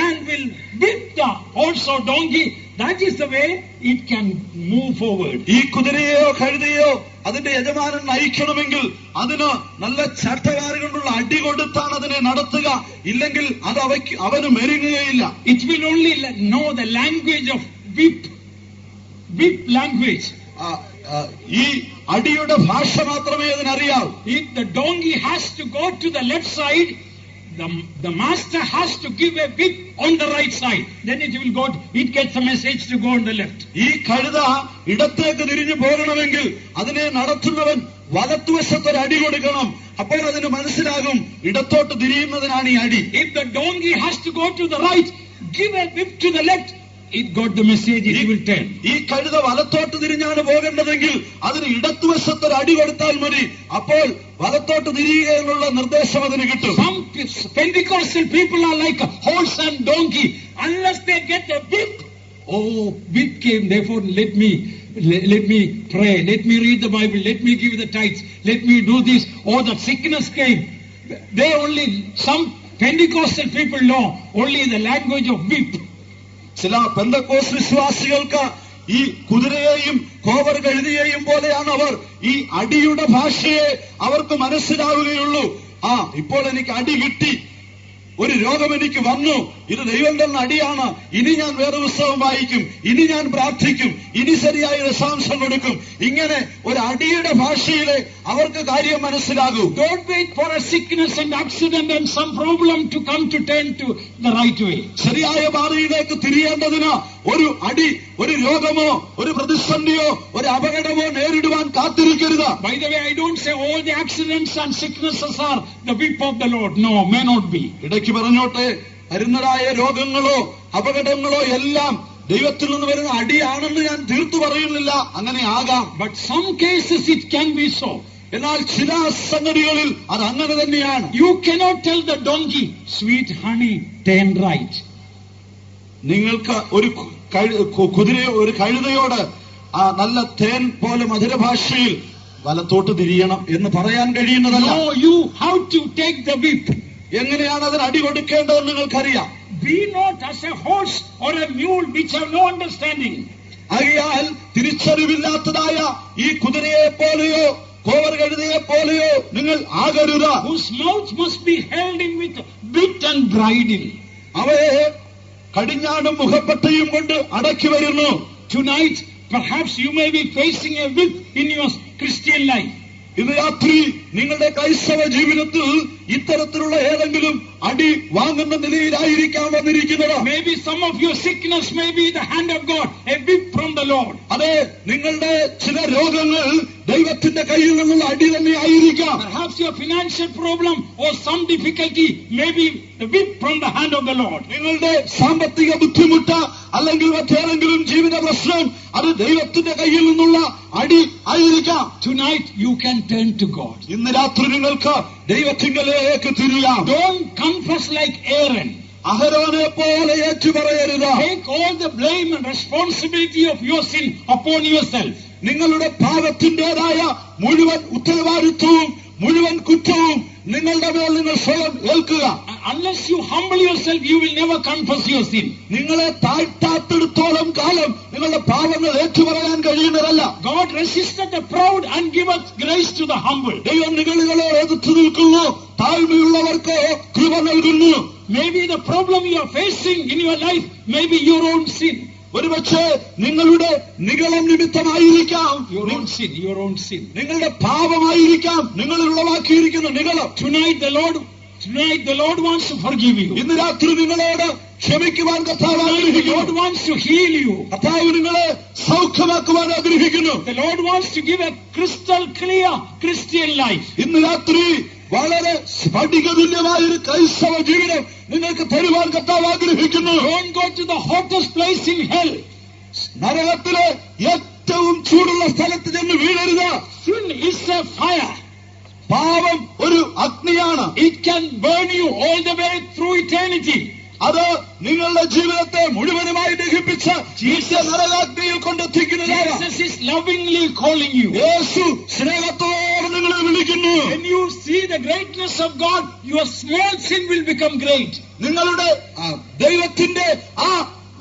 and will whip the horse or donkey. That is the way it can move forward. ഈ കുതിരയോ കഴുതയോ അതിന്റെ യജമാനൻ നയിക്കണമെങ്കിൽ അതിന് നല്ല ചട്ടവാറ് കൊണ്ടുള്ള അടി കൊടുത്താണ് അതിനെ നടത്തുക. ഇല്ലെങ്കിൽ അത് അവന് മെരുങ്ങുകയില്ല. It will only know the language of whip language. ഈ അടിയുടെ ഭാഷ മാത്രമേ അതിനറിയാവൂ. If the donkey has to go to the left side, the master has to give a whip on the right side. Then it gets a message to go on the left. ഈ കഴുത ഇടത്തേക്ക് തിരിഞ്ഞു പോകണമെങ്കിൽ അതിനെ നടത്തുന്നവൻ വലത്തുവശത്ത് ഒരു അടി കൊടുക്കണം. അപ്പോൾ അതിന് മനസ്സിലാകും ഇടത്തോട്ട് തിരിയുന്നതിനാണ് ഈ അടി. If the donkey has to go to the right, give a whip to the left. It got the message, it will turn. ഈ കഴുത വലത്തോട്ട് തിരിഞ്ഞാണ് പോകേണ്ടതെങ്കിൽ അതിന് ഇടത്തുവശത്ത് ഒരു അടി കൊടുത്താൽ മതി. അപ്പോൾ വലത്തോട്ട് തിരിയുകയെന്നുള്ള നിർദ്ദേശം അതിന് കിട്ടും. Some Pentecostal people are like a horse and donkey. Unless they get a whip, whip came, therefore let me pray, let me read the Bible, let me give the tithes, let me do this. The sickness came. Some Pentecostal people know only the language of whip. ചില പെന്തക്കോസ്ത് വിശ്വാസികൾക്ക് ഈ കുതിരയെയും കോവർ കഴുതിയെയും പോലെയാണ് അവർ. ഈ അടിയുടെ ഭാഷയെ അവർക്ക് മനസ്സിലാവുകയുള്ളൂ. ഇപ്പോൾ എനിക്ക് അടി കിട്ടി, ഒരു രോഗം എനിക്ക് വന്നു, ഇത് ദൈവം തന്ന അടിയാണ്, ഇനി ഞാൻ വേറെ പുസ്തകം വായിക്കും, ഇനി ഞാൻ പ്രാർത്ഥിക്കും, ഇനി ശരിയായ ദശാംശം കൊടുക്കും. ഇങ്ങനെ ഒരു അടിയുടെ ഭാഷയിലെ അവർക്ക് കാര്യം മനസ്സിലാകൂ. Don't wait for a sickness and accident and some problem to come to turn to the right way. ശരിയായ പാതയിലേക്ക് തിരിയേണ്ടതിന് ഒരു അടി, ഒരു രോഗമോ ഒരു പ്രതിസന്ധിയോ ഒരു അപകടമോ നേരിടുവാൻ കാത്തിരിക്കരുത്. By the way, I don't say all the accidents and sicknesses are the whip of the Lord. No, may not be. ഇടയ്ക്ക് പറഞ്ഞോട്ടെ, വരുന്നതായ രോഗങ്ങളോ അപകടങ്ങളോ എല്ലാം ദൈവത്തിൽ നിന്ന് വരുന്ന അടിയാണെന്ന് ഞാൻ തീർത്തു പറയുന്നില്ല. അങ്ങനെ ആകാം. But some cases it can be so. എന്നാൽ ചില സംഗതികളിൽ അത് അങ്ങനെ തന്നെയാണ്. You cannot tell the donkey, sweet honey, turn right. നിങ്ങൾക്ക് ഒരു കഴുതയോട് നല്ല തേൻ പോലെ മധുരഭാഷയിൽ വലത്തോട്ട് തിരിയണം എന്ന് പറയാൻ കഴിയുന്നതല്ല. No, you how to take the whip. എങ്ങനെയാണ് അതിന് അടി കൊടുക്കേണ്ടതെന്ന് നിങ്ങൾക്കറിയാം. Be not as a horse or a mule which have no understanding. ആകയാൽ തിരിച്ചറിവില്ലാത്തതായ ഈ കുതിരയെ പോലെയോ കോവർ കഴുതയെ പോലെയോ നിങ്ങൾ ആകരുത്. Whose mouth must be held in with bit and bridle. അവയെ കടിഞ്ഞാണും മുഖപ്പട്ടയും കൊണ്ട് അടക്കി വരുന്നു. Tonight, perhaps you may be facing a whip in your Christian life. ഇന്ന് രാത്രി നിങ്ങളുടെ ക്രൈസ്തവ ജീവിതത്തിൽ ഇത്തരത്തിലുള്ള ഏതെങ്കിലും അടി വാങ്ങുന്ന നിലയിലായിരിക്കാം വന്നിരിക്കുന്നത്. Maybe some of your sickness may be the hand of God, a whip from the Lord. അതെ, നിങ്ങളുടെ ചില രോഗങ്ങൾ ദൈവത്തിന്റെ കയ്യിൽ നിന്നുള്ള അടി തന്നെ ആയിരിക്കാം. Perhaps your financial problem or some difficulty may be the whip from the hand of the Lord. നിങ്ങളുടെ സാമ്പത്തിക ബുദ്ധിമുട്ട് അല്ലെങ്കിൽ മറ്റേതെങ്കിലും ജീവിത പ്രശ്നം അത് ദൈവത്തിന്റെ കയ്യിൽ നിന്നുള്ള അടി ആയിരിക്കാം. Tonight you can turn to God. ഇന്ന് രാത്രി നിങ്ങൾക്ക് ദൈവത്തിങ്കലേക്ക് തിരിയാം. Don't confess like Aaron. അഹരോനെ പോലെ ഏറ്റുപറയരുത്. Take all the blame and responsibility of your sin upon yourself. നിങ്ങളുടെ പാപത്തിന്റേതായ മുഴുവൻ ഉത്തരവാദിത്വവും മുഴുവൻ കുറ്റവും നിങ്ങളുടെ മേൽ നിങ്ങൾ സ്വയം ഏൽക്കുക. Unless you humble yourself, you will never confess your sin. നിങ്ങളെ താഴ്ത്താത്തിടത്തോളം കാലം നിങ്ങളുടെ പാപങ്ങൾ ഏറ്റുപറയാൻ കഴിയുന്നതല്ല. God resisted the proud and giveth grace to the humble. ദൈവം നിങ്ങളെ എതിർത്ത് നിൽക്കുന്നു, താഴ്മയുള്ളവർക്ക് കൃപ നൽകുന്നു. Maybe the problem you are facing in your life may be your own sin. ഒരുപക്ഷെ നിങ്ങളുടെ നിഗളം നിമിത്തമായിരിക്കാം. Your own sin. നിങ്ങളുടെ പാപമായിരിക്കാം നിങ്ങളിൽ ഉളവാക്കിയിരിക്കുന്ന നിഗളം. Tonight the Lord wants to forgive you. ഇന്ന് രാത്രി നിങ്ങളോട് ക്ഷമിക്കുവാൻ കർത്താവ് ആഗ്രഹിക്കുന്നു. The Lord wants to heal you. കർത്താവ് നിങ്ങളെ സൗഖ്യമാക്കുവാൻ ആഗ്രഹിക്കുന്നു. The Lord wants to give a crystal clear Christian life. ഇന്ന് രാത്രി വളരെ സ്ഫടികതുല്യമായ ഒരു ക്രൈസ്തവ ജീവിതം നിങ്ങൾക്ക് തരുവാൻ കർത്താവ് ആഗ്രഹിക്കുന്നു. Don't go to the hottest place in hell. നരകത്തിലെ ഏറ്റവും ചൂടുള്ള സ്ഥലത്ത് ചെന്ന് വീഴരുത്. Sin is a fire. പാപം ഒരു അഗ്നിയാണ്. It can burn you all the way through eternity. അത് നിങ്ങളുടെ ജീവിതത്തെ മുഴുവനുമായി ദഹിപ്പിച്ച് നരകാഗ്നിയിൽ കൊണ്ടെത്തിക്കുന്നതാണ്. Jesus is lovingly calling you. യേശു സ്നേഹത്തോടെ നിങ്ങളെ വിളിക്കുന്നു. When you see the greatness of God, your small sin will become great. നിങ്ങളുടെ ദൈവത്തിന്റെ ആ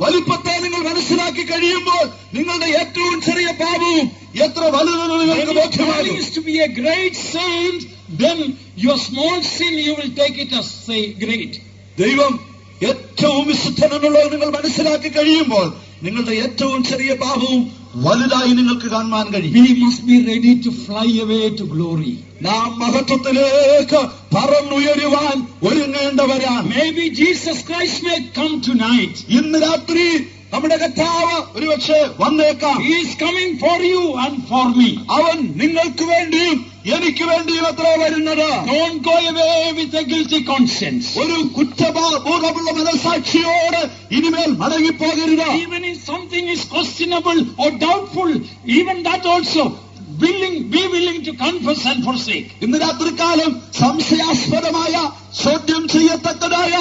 വലിപ്പത്തെ നിങ്ങൾ മനസ്സിലാക്കി കഴിയുമ്പോൾ നിങ്ങളുടെ ഏറ്റവും ചെറിയ പാപവും എത്ര വലുതെന്ന് നിങ്ങൾക്ക് ബോധ്യമാകും. To be a great saint, then your small sin you will take it as say great. ദൈവം ഏറ്റവും വിശുദ്ധനെന്നുള്ളത് നിങ്ങൾ മനസ്സിലാക്കി കഴിയുമ്പോൾ നിങ്ങളുടെ ഏറ്റവും ചെറിയ പാപവും വലുതായി നിങ്ങൾക്ക് കാണുവാൻ കഴിയും. We must be ready to fly away to glory. നാം മഹത്വത്തിലേക്ക് പറന്നുയരുവാൻ ഒരുങ്ങേണ്ടവരാണ്. Maybe Jesus Christ may come tonight. ഇന്ന് രാത്രി നമ്മുടെ കർത്താവ് ഒരുപക്ഷെ വന്നേക്കാം. He is coming for you and for me. അവൻ നിങ്ങൾക്ക് വേണ്ടിയും എനിക്ക് വേണ്ടിയും അത്ര വരുന്നത്. Don't go away with a guilty conscience. ഒരു കുറ്റബോധമുള്ള മനസാക്ഷിയോട് ഇനിമേൽ മടങ്ങിപ്പോകരുത്. Even if something is questionable or doubtful, even that also be willing to confess and forsake. ഇന്ന് രാത്രികാലം സംശയാസ്പദമായ ചോദ്യം ചെയ്യത്തക്കതായ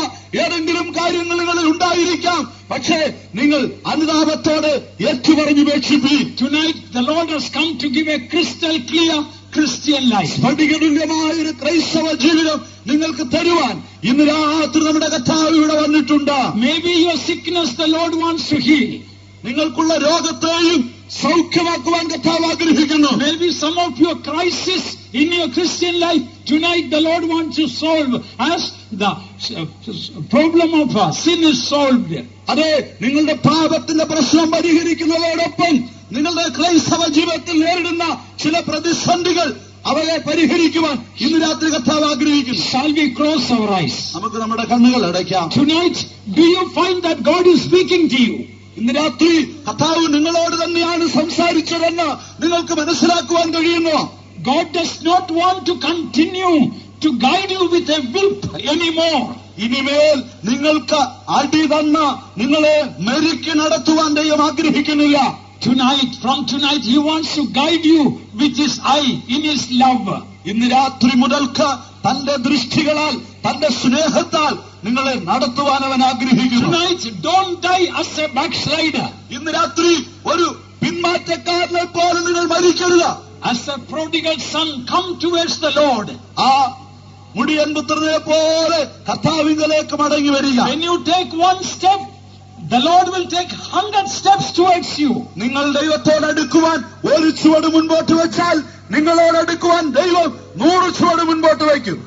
ഏതെങ്കിലും കാര്യങ്ങളിൽ ഉണ്ടായിരിക്കാം. പക്ഷേ നിങ്ങൾ അനുതാപത്തോടെ ഏറ്റുപറഞ്ഞുപേക്ഷിപ്പീൻ. Tonight the Lord has come to give a crystal clear Christian life. സ്ഫടികതുല്യമായ ഒരു ക്രൈസ്തവ ജീവിതം നിങ്ങൾക്ക് തരുവാൻ ഇന്ന് രാത്രി നമ്മുടെ കർത്താവ് ഇവിടെ വന്നിട്ടുണ്ട്. Maybe your sickness the Lord wants to heal. നിങ്ങൾക്കുള്ള രോഗത്തെയും സൗഖ്യമാക്കുവാൻ കർത്താവ് ആഗ്രഹിക്കുന്നു. Maybe some of your crisis in your Christian life tonight the Lord wants to solve as the problem of sin is solved. അതെ, നിങ്ങളുടെ പാപത്തിന്റെ പ്രശ്നം പരിഹരിക്കുന്നതോടൊപ്പം നിങ്ങളുടെ ക്രൈസ്തവ ജീവിതത്തിൽ നേരിടുന്ന ചില പ്രതിസന്ധികൾ അവയെ പരിഹരിക്കുവാൻ ഇന്ന് രാത്രി കർത്താവ് ആഗ്രഹിക്കുന്നു. Shall we close our eyes? നമുക്ക് നമ്മുടെ കണ്ണുകൾ അടയ്ക്കാം. Tonight do you find that God is speaking to you? ഇന്ന് രാത്രി കർത്താവ് നിങ്ങളോട് തന്നെയാണ് സംസാരിച്ചതെന്ന് നിങ്ങൾക്ക് മനസ്സിലാക്കുവാൻ കഴിയുന്നു. God does not want to continue to guide you with a whip anymore. ഇനിമേൽ നിങ്ങൾക്ക് അടി തന്ന് നിങ്ങളെ മെരുക്കി നടത്തുവാൻ ദൈവം ആഗ്രഹിക്കുന്നില്ല. From tonight he wants to guide you with his eye in his love. ഇന്ന് രാത്രി മുതൽക്ക് തന്റെ ദൃഷ്ടികളാൽ തന്റെ സ്നേഹത്താൽ നിങ്ങളെ നടത്തുവാൻ അവൻ ആഗ്രഹിക്കുന്നു. Tonight don't die as a backslider. ഇന്ന് രാത്രി ഒരു പിന്മാറ്റക്കാരനെ പോലെ നിങ്ങൾ മരിക്കരുത്. As a prodigal son, come towards the Lord. ആ മുടിയൻ പുത്രനെ പോലെ കർത്താവിങ്കലേക്ക് മടങ്ങി വരിക. When you take one step, the Lord will take 100 steps towards you. നിങ്ങൾ ദൈവത്തോട് അടുക്കുവാൻ ഒരു ചുവട് മുൻപോട്ട് വെച്ചാൽ നിങ്ങളോട് അടുക്കുവാൻ ദൈവം 100 ചുവട് മുൻപോട്ട് വയ്ക്കും.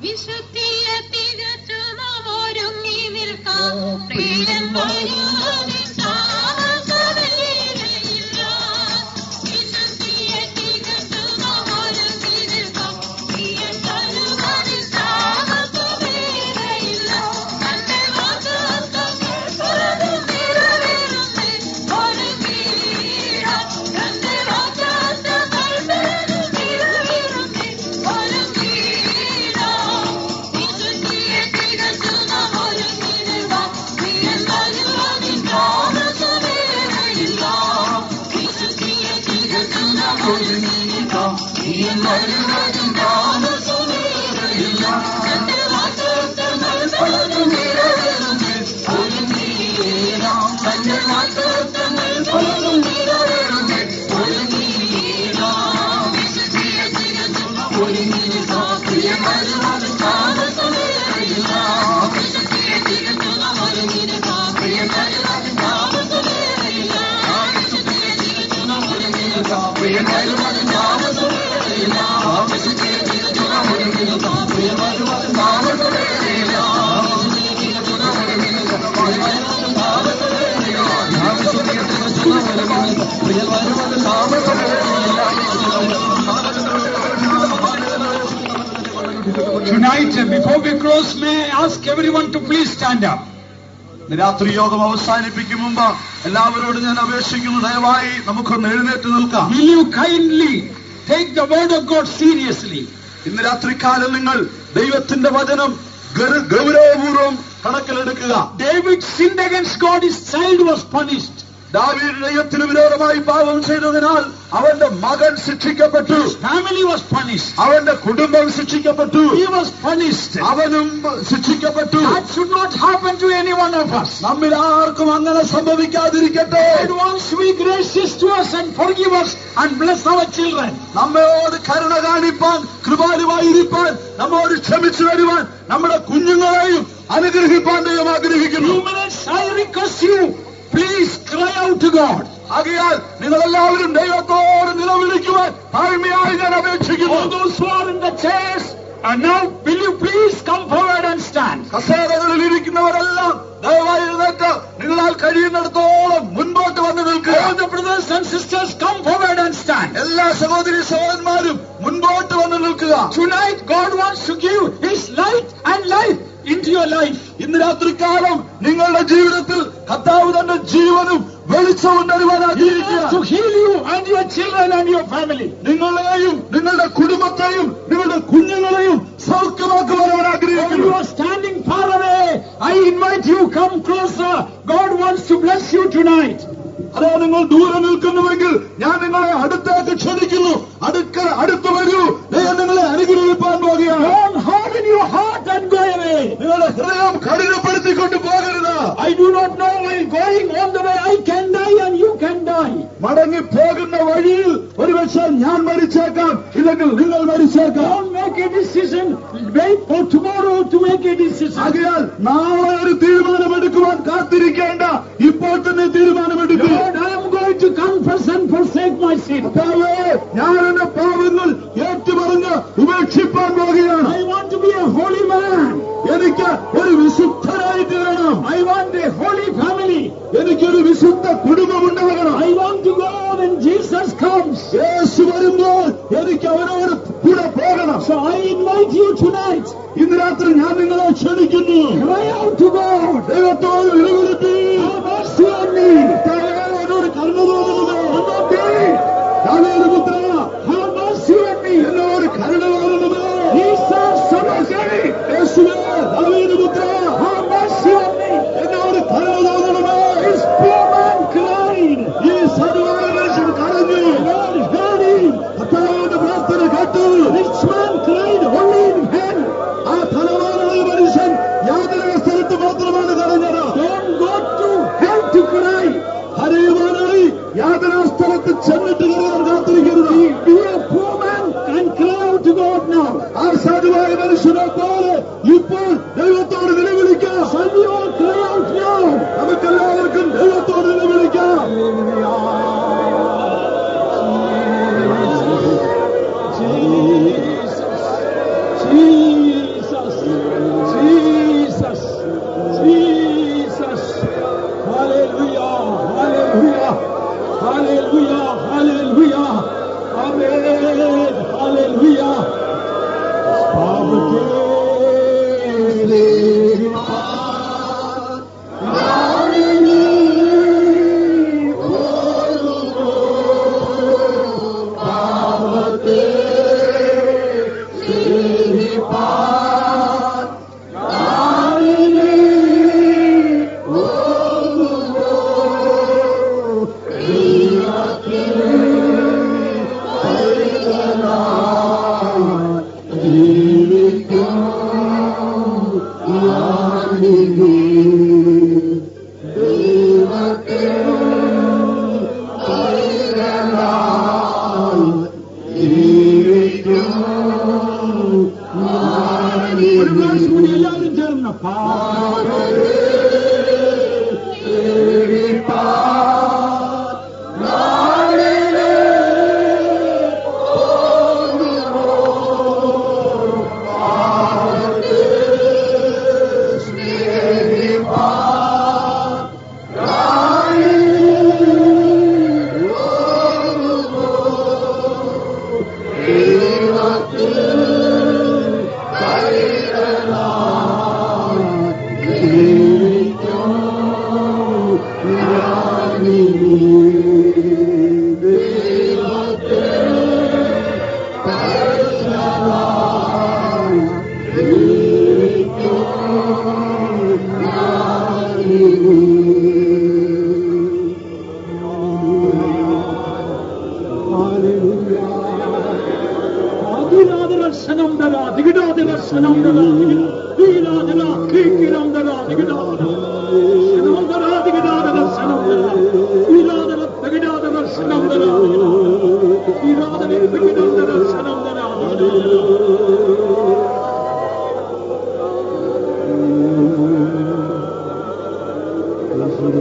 വിശുദ്ധിയെ തികച്ചു നാം ഒരുങ്ങി നിൽക്കാം. പ്രിയൻ വരുവാനിൻ താമസമില്ല. വിശുദ്ധിയെ തികച്ചു നാം ഒരുങ്ങി നിൽക്കാം. പ്രിയൻ വരുവാനിൻ താമസമില്ല. തന്റെ വാഗ്ദത്തങ്ങൾ പലതും നിറവേറുന്നേ ഒരുങ്ങിയിടാം. തന്റെ വാഗ്ദത്തങ്ങൾ പലതും നിറവേറുന്നേ ഒരുങ്ങിയിടാം. വിശുദ്ധിയെ തികച്ചു നാം ഒരുങ്ങി നിൽക്കാം. പ്രിയൻ വരുവാനിൻ താമസമില്ല. വിശുദ്ധിയെ തികച്ചു നാം ഒരുങ്ങി നിൽക്കാം. പ്രിയൻ വരുവാനിൻ താമസമില്ല. തന്റെ വാഗ്ദത്തങ്ങൾ പലതും നിറവേറുന്നേ ഒരുങ്ങിയിടാം. തന്റെ വാഗ്ദത്തങ്ങൾ പലതും നിറവേറുന്നേ ഒരുങ്ങിയിടാം. വിശുദ്ധിയെ തികച്ചു നാം ഒരുങ്ങി നിൽക്കാം. പ്രിയൻ വരുവാനിൻ താമസമില്ല. വിശുദ്ധിയെ തികച്ചു നാം ഒരുങ്ങി നിൽക്കാം. പ്രിയൻ വരുവാനിൻ താമസമില്ല. വിശുദ്ധിയെ തികച്ചു നാം ഒരുങ്ങി നിൽക്കാം. പ്രിയൻ വരുവാനിൻ താമസമില്ല. വിശുദ്ധിയെ തികച്ചു നാം ഒരുങ്ങി നിൽക്കാം. പ്രിയൻ വരുവാനിൻ താമസമില്ല. വിശുദ്ധിയെ തികച്ചു നാം ഒരുങ്ങി നിൽക്കാം. പ്രിയൻ വരുവാനിൻ താമസമില്ല. വിശുദ്ധിയെ തികച്ചു നാം ഒരുങ്ങി നിൽക്കാം. പ്രിയൻ വരുവാനിൻ Tonight, before we close, may I ask everyone to please stand up. രാത്രി യോഗം അവസാനിപ്പിക്കും മുമ്പ് എല്ലാവരോടും ഞാൻ അപേക്ഷിക്കുന്നു, ദയവായി നമുക്കൊന്ന് എഴുന്നേറ്റ് നിൽക്കാം. Will you kindly take the word of God seriously? ഇന്ന് രാത്രികാലം നിങ്ങൾ ദൈവത്തിന്റെ വചനം ഗൗരവപൂർവ്വം കണക്കിലെടുക്കുക. David sinned against God, his child was punished. ദാവീദ് ദൈവത്തിന് വിരോധമായി പാപം ചെയ്തതിനാൽ അവന്റെ മകൻ ശിക്ഷിക്കപ്പെട്ടു. His family was punished. അവന്റെ കുടുംബം ശിക്ഷിക്കപ്പെട്ടു. He was punished. അവനും ശിക്ഷിക്കപ്പെട്ടു. That should not happen to any one of us. നമ്മിൽ ആർക്കും അങ്ങനെ സംഭവിക്കാതിരിക്കട്ടെ. God wants to be gracious to us and forgive us and bless our children. നമ്മോട് കരുണ കാണിപ്പാൻ, കൃപാലുവായിരിക്കാൻ, നമ്മോട് ക്ഷമിച്ചു വരുവാൻ, നമ്മുടെ കുഞ്ഞുങ്ങളെയും അനുഗ്രഹിപ്പാൻ ദൈവം ആഗ്രഹിക്കുന്നു. 2 minutes, I request you, please cry out to God. ആകയാൽ നിങ്ങളെല്ലാവരും ദൈവത്തോട് നിലവിളിക്കുവാൻ താഴ്മയായി ഞാൻ അപേക്ഷിക്കുന്നു. All those who are in the chairs, and now will you please come forward and stand? കസേരകളിൽ ഇരിക്കുന്നവരെല്ലാം ദയവായി എഴുന്നേറ്റ് നിങ്ങളാൽ കഴിയുന്നിടത്തോളം മുൻപോട്ട് വന്ന് നിൽക്കുക. All the brothers and sisters, come forward and stand. എല്ലാ സഹോദരി സഹോദരന്മാരും മുൻപോട്ട് വന്ന് നിൽക്കുക. Tonight God wants to give His light and life into your life. ഇന്ന് രാത്രികാലം നിങ്ങളുടെ ജീവിതത്തിൽ കർത്താവ് തന്റെ ജീവനും വെളിച്ചവും തരുവാൻ To ആഗ്രഹിക്കുക. heal you and your children and your family. നിങ്ങളെയും നിങ്ങളുടെ കുടുംബത്തെയും നിങ്ങളുടെ കുഞ്ഞുങ്ങളെയും സൗഖ്യമാക്കുവാൻ അവൻ If you ആഗ്രഹിക്കുന്നു. are standing far away, I invite you, come closer. God wants to bless you tonight. അതാ നിങ്ങൾ ദൂരെ നിൽക്കുന്നുവെങ്കിൽ ഞാൻ നിങ്ങളെ അടുത്തേക്ക് ക്ഷണിക്കുന്നു. അടുത്ത് വരൂ. ദൈവം നിങ്ങളെ അനുഗ്രഹിപ്പാൻ പോകുകയാണ്. Don't harden your heart and go away. നിങ്ങളുടെ ഹൃദയം കഠിനപ്പെടുത്തിക്കൊണ്ട് പോകരുത്. I do not know while going on the way I can die and you can die. മടങ്ങി പോകുന്ന വഴിയിൽ ഒരുപക്ഷെ ഞാൻ മരിച്ചേക്കാം, ഇല്ലെങ്കിൽ നിങ്ങൾ മരിച്ചേക്കാം. Don't make a decision. Wait for tomorrow to make a decision. ആകയാൽ നാളെ ഒരു തീരുമാനമെടുക്കുവാൻ കാത്തിരിക്കേണ്ട, ഇപ്പോൾ തന്നെ തീരുമാനമെടുക്കുക. Lord, I am going to confess and forsake my sin. ഞാൻ എന്റെ പാവങ്ങൾ ഏറ്റുപറഞ്ഞ് ഉപേക്ഷിപ്പാൻ പോകുകയാണ്. I want to be a holy man. എനിക്ക് ഒരു വിശുദ്ധനായി തീരണം. I want a holy family. എനിക്കൊരു വിശുദ്ധ കുടുംബമുണ്ടാകണം. I want to go when Jesus comes. യേശു വരുമ്പോൾ എനിക്ക് അവനോട് കൂടെ പോകണം. So I invite you tonight. ഇന്ന് രാത്രി ഞാൻ നിങ്ങളെ ക്ഷണിക്കുന്നു. Cry out to God. ദൈവത്തോട് വിളിവിളിപ്പി. Have mercy on me. എന്നോട് കരുണ തോന്നുന്നു. Have mercy on me. എന്നോട് കരുണ തോന്നുന്നു. Jesus, son of David. യേശുവേ, ദാവീദ് പുത്ര, Have mercy on me. എന്നോട് കരുണ തോന്നണമേ. This poor man cried. ഈ സാധുവായ മനുഷ്യൻ കരഞ്ഞു. God heard him. കർത്താവിന്റെ പ്രാർത്ഥന കേട്ടു. Rich man cried only in hell. ആ ധനവാനായ മനുഷ്യൻ യാതൊരു സ്ഥലത്ത് മാത്രമാണ് കരഞ്ഞത്. Don't go to hell to cry. കരയുവാനായി യാതൊരു സ്ഥലത്ത് ചെന്നിട്ട് കരയാൻ കാത്തിരിക്കരുത്. Be a poor man and cry out to God now. ആ സാധുവായ മനുഷ്യനെ പോലെ ഇപ്പോൾ ദൈവത്തോട് നിലവിളിക്കാം. Shall we all cry out now? നമുക്കെല്ലാവർക്കും ദൈവത്തോട് നിലവിളിക്കാം. Jesus, Jesus, Jesus. Hallelujah, hallelujah, hallelujah, hallelujah. Amen, hallelujah. ഒരു പ്രാവശ്യം കൂടി എല്ലാവരും ചേർന്ന്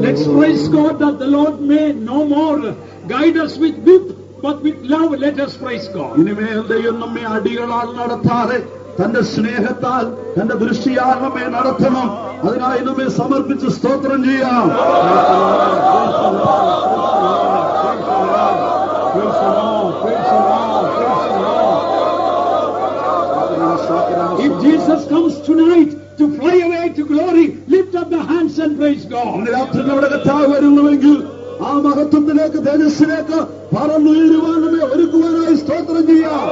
Let's praise God that the Lord may no more guide us with whip, but with love let us praise God. ഇനിമേൽ ദൈവം നമ്മെ അടികളാൽ നടത്താതെ തന്റെ സ്നേഹത്താൽ തന്റെ ദൃഷ്ടിയാൽ നമ്മെ നടത്തണം. അതിനായി നമ്മെ സമർപ്പിച്ച് സ്തോത്രം ചെയ്യാം. If Jesus comes tonight to fly away to glory, lift up the hands and praise God. ഇന്ന് രാത്രി നമ്മുടെ കർത്താവ് വരുന്നുവെങ്കിൽ ആ മഹത്വത്തിലേക്ക്, തേജസ്സിലേക്ക് പറന്നുയരുവാൻ നമ്മെ ഒരുക്കുവാനായി സ്തോത്രം ചെയ്യാം.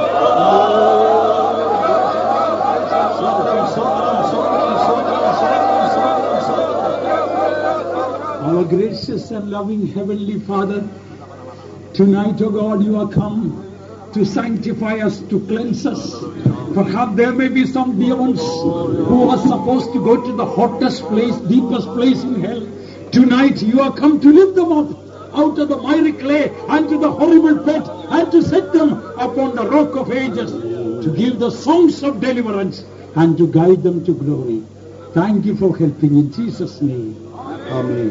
Our gracious and loving Heavenly Father, tonight, O God, you are come to sanctify us, to cleanse us. Perhaps there may be some dear ones who are supposed to go to the hottest place, deepest place in hell. Tonight, you are come to lift them up out of the miry clay and to the horrible pit, and to set them upon the rock of ages, to give the songs of deliverance and to guide them to glory. Thank you for helping in Jesus' name. Amen.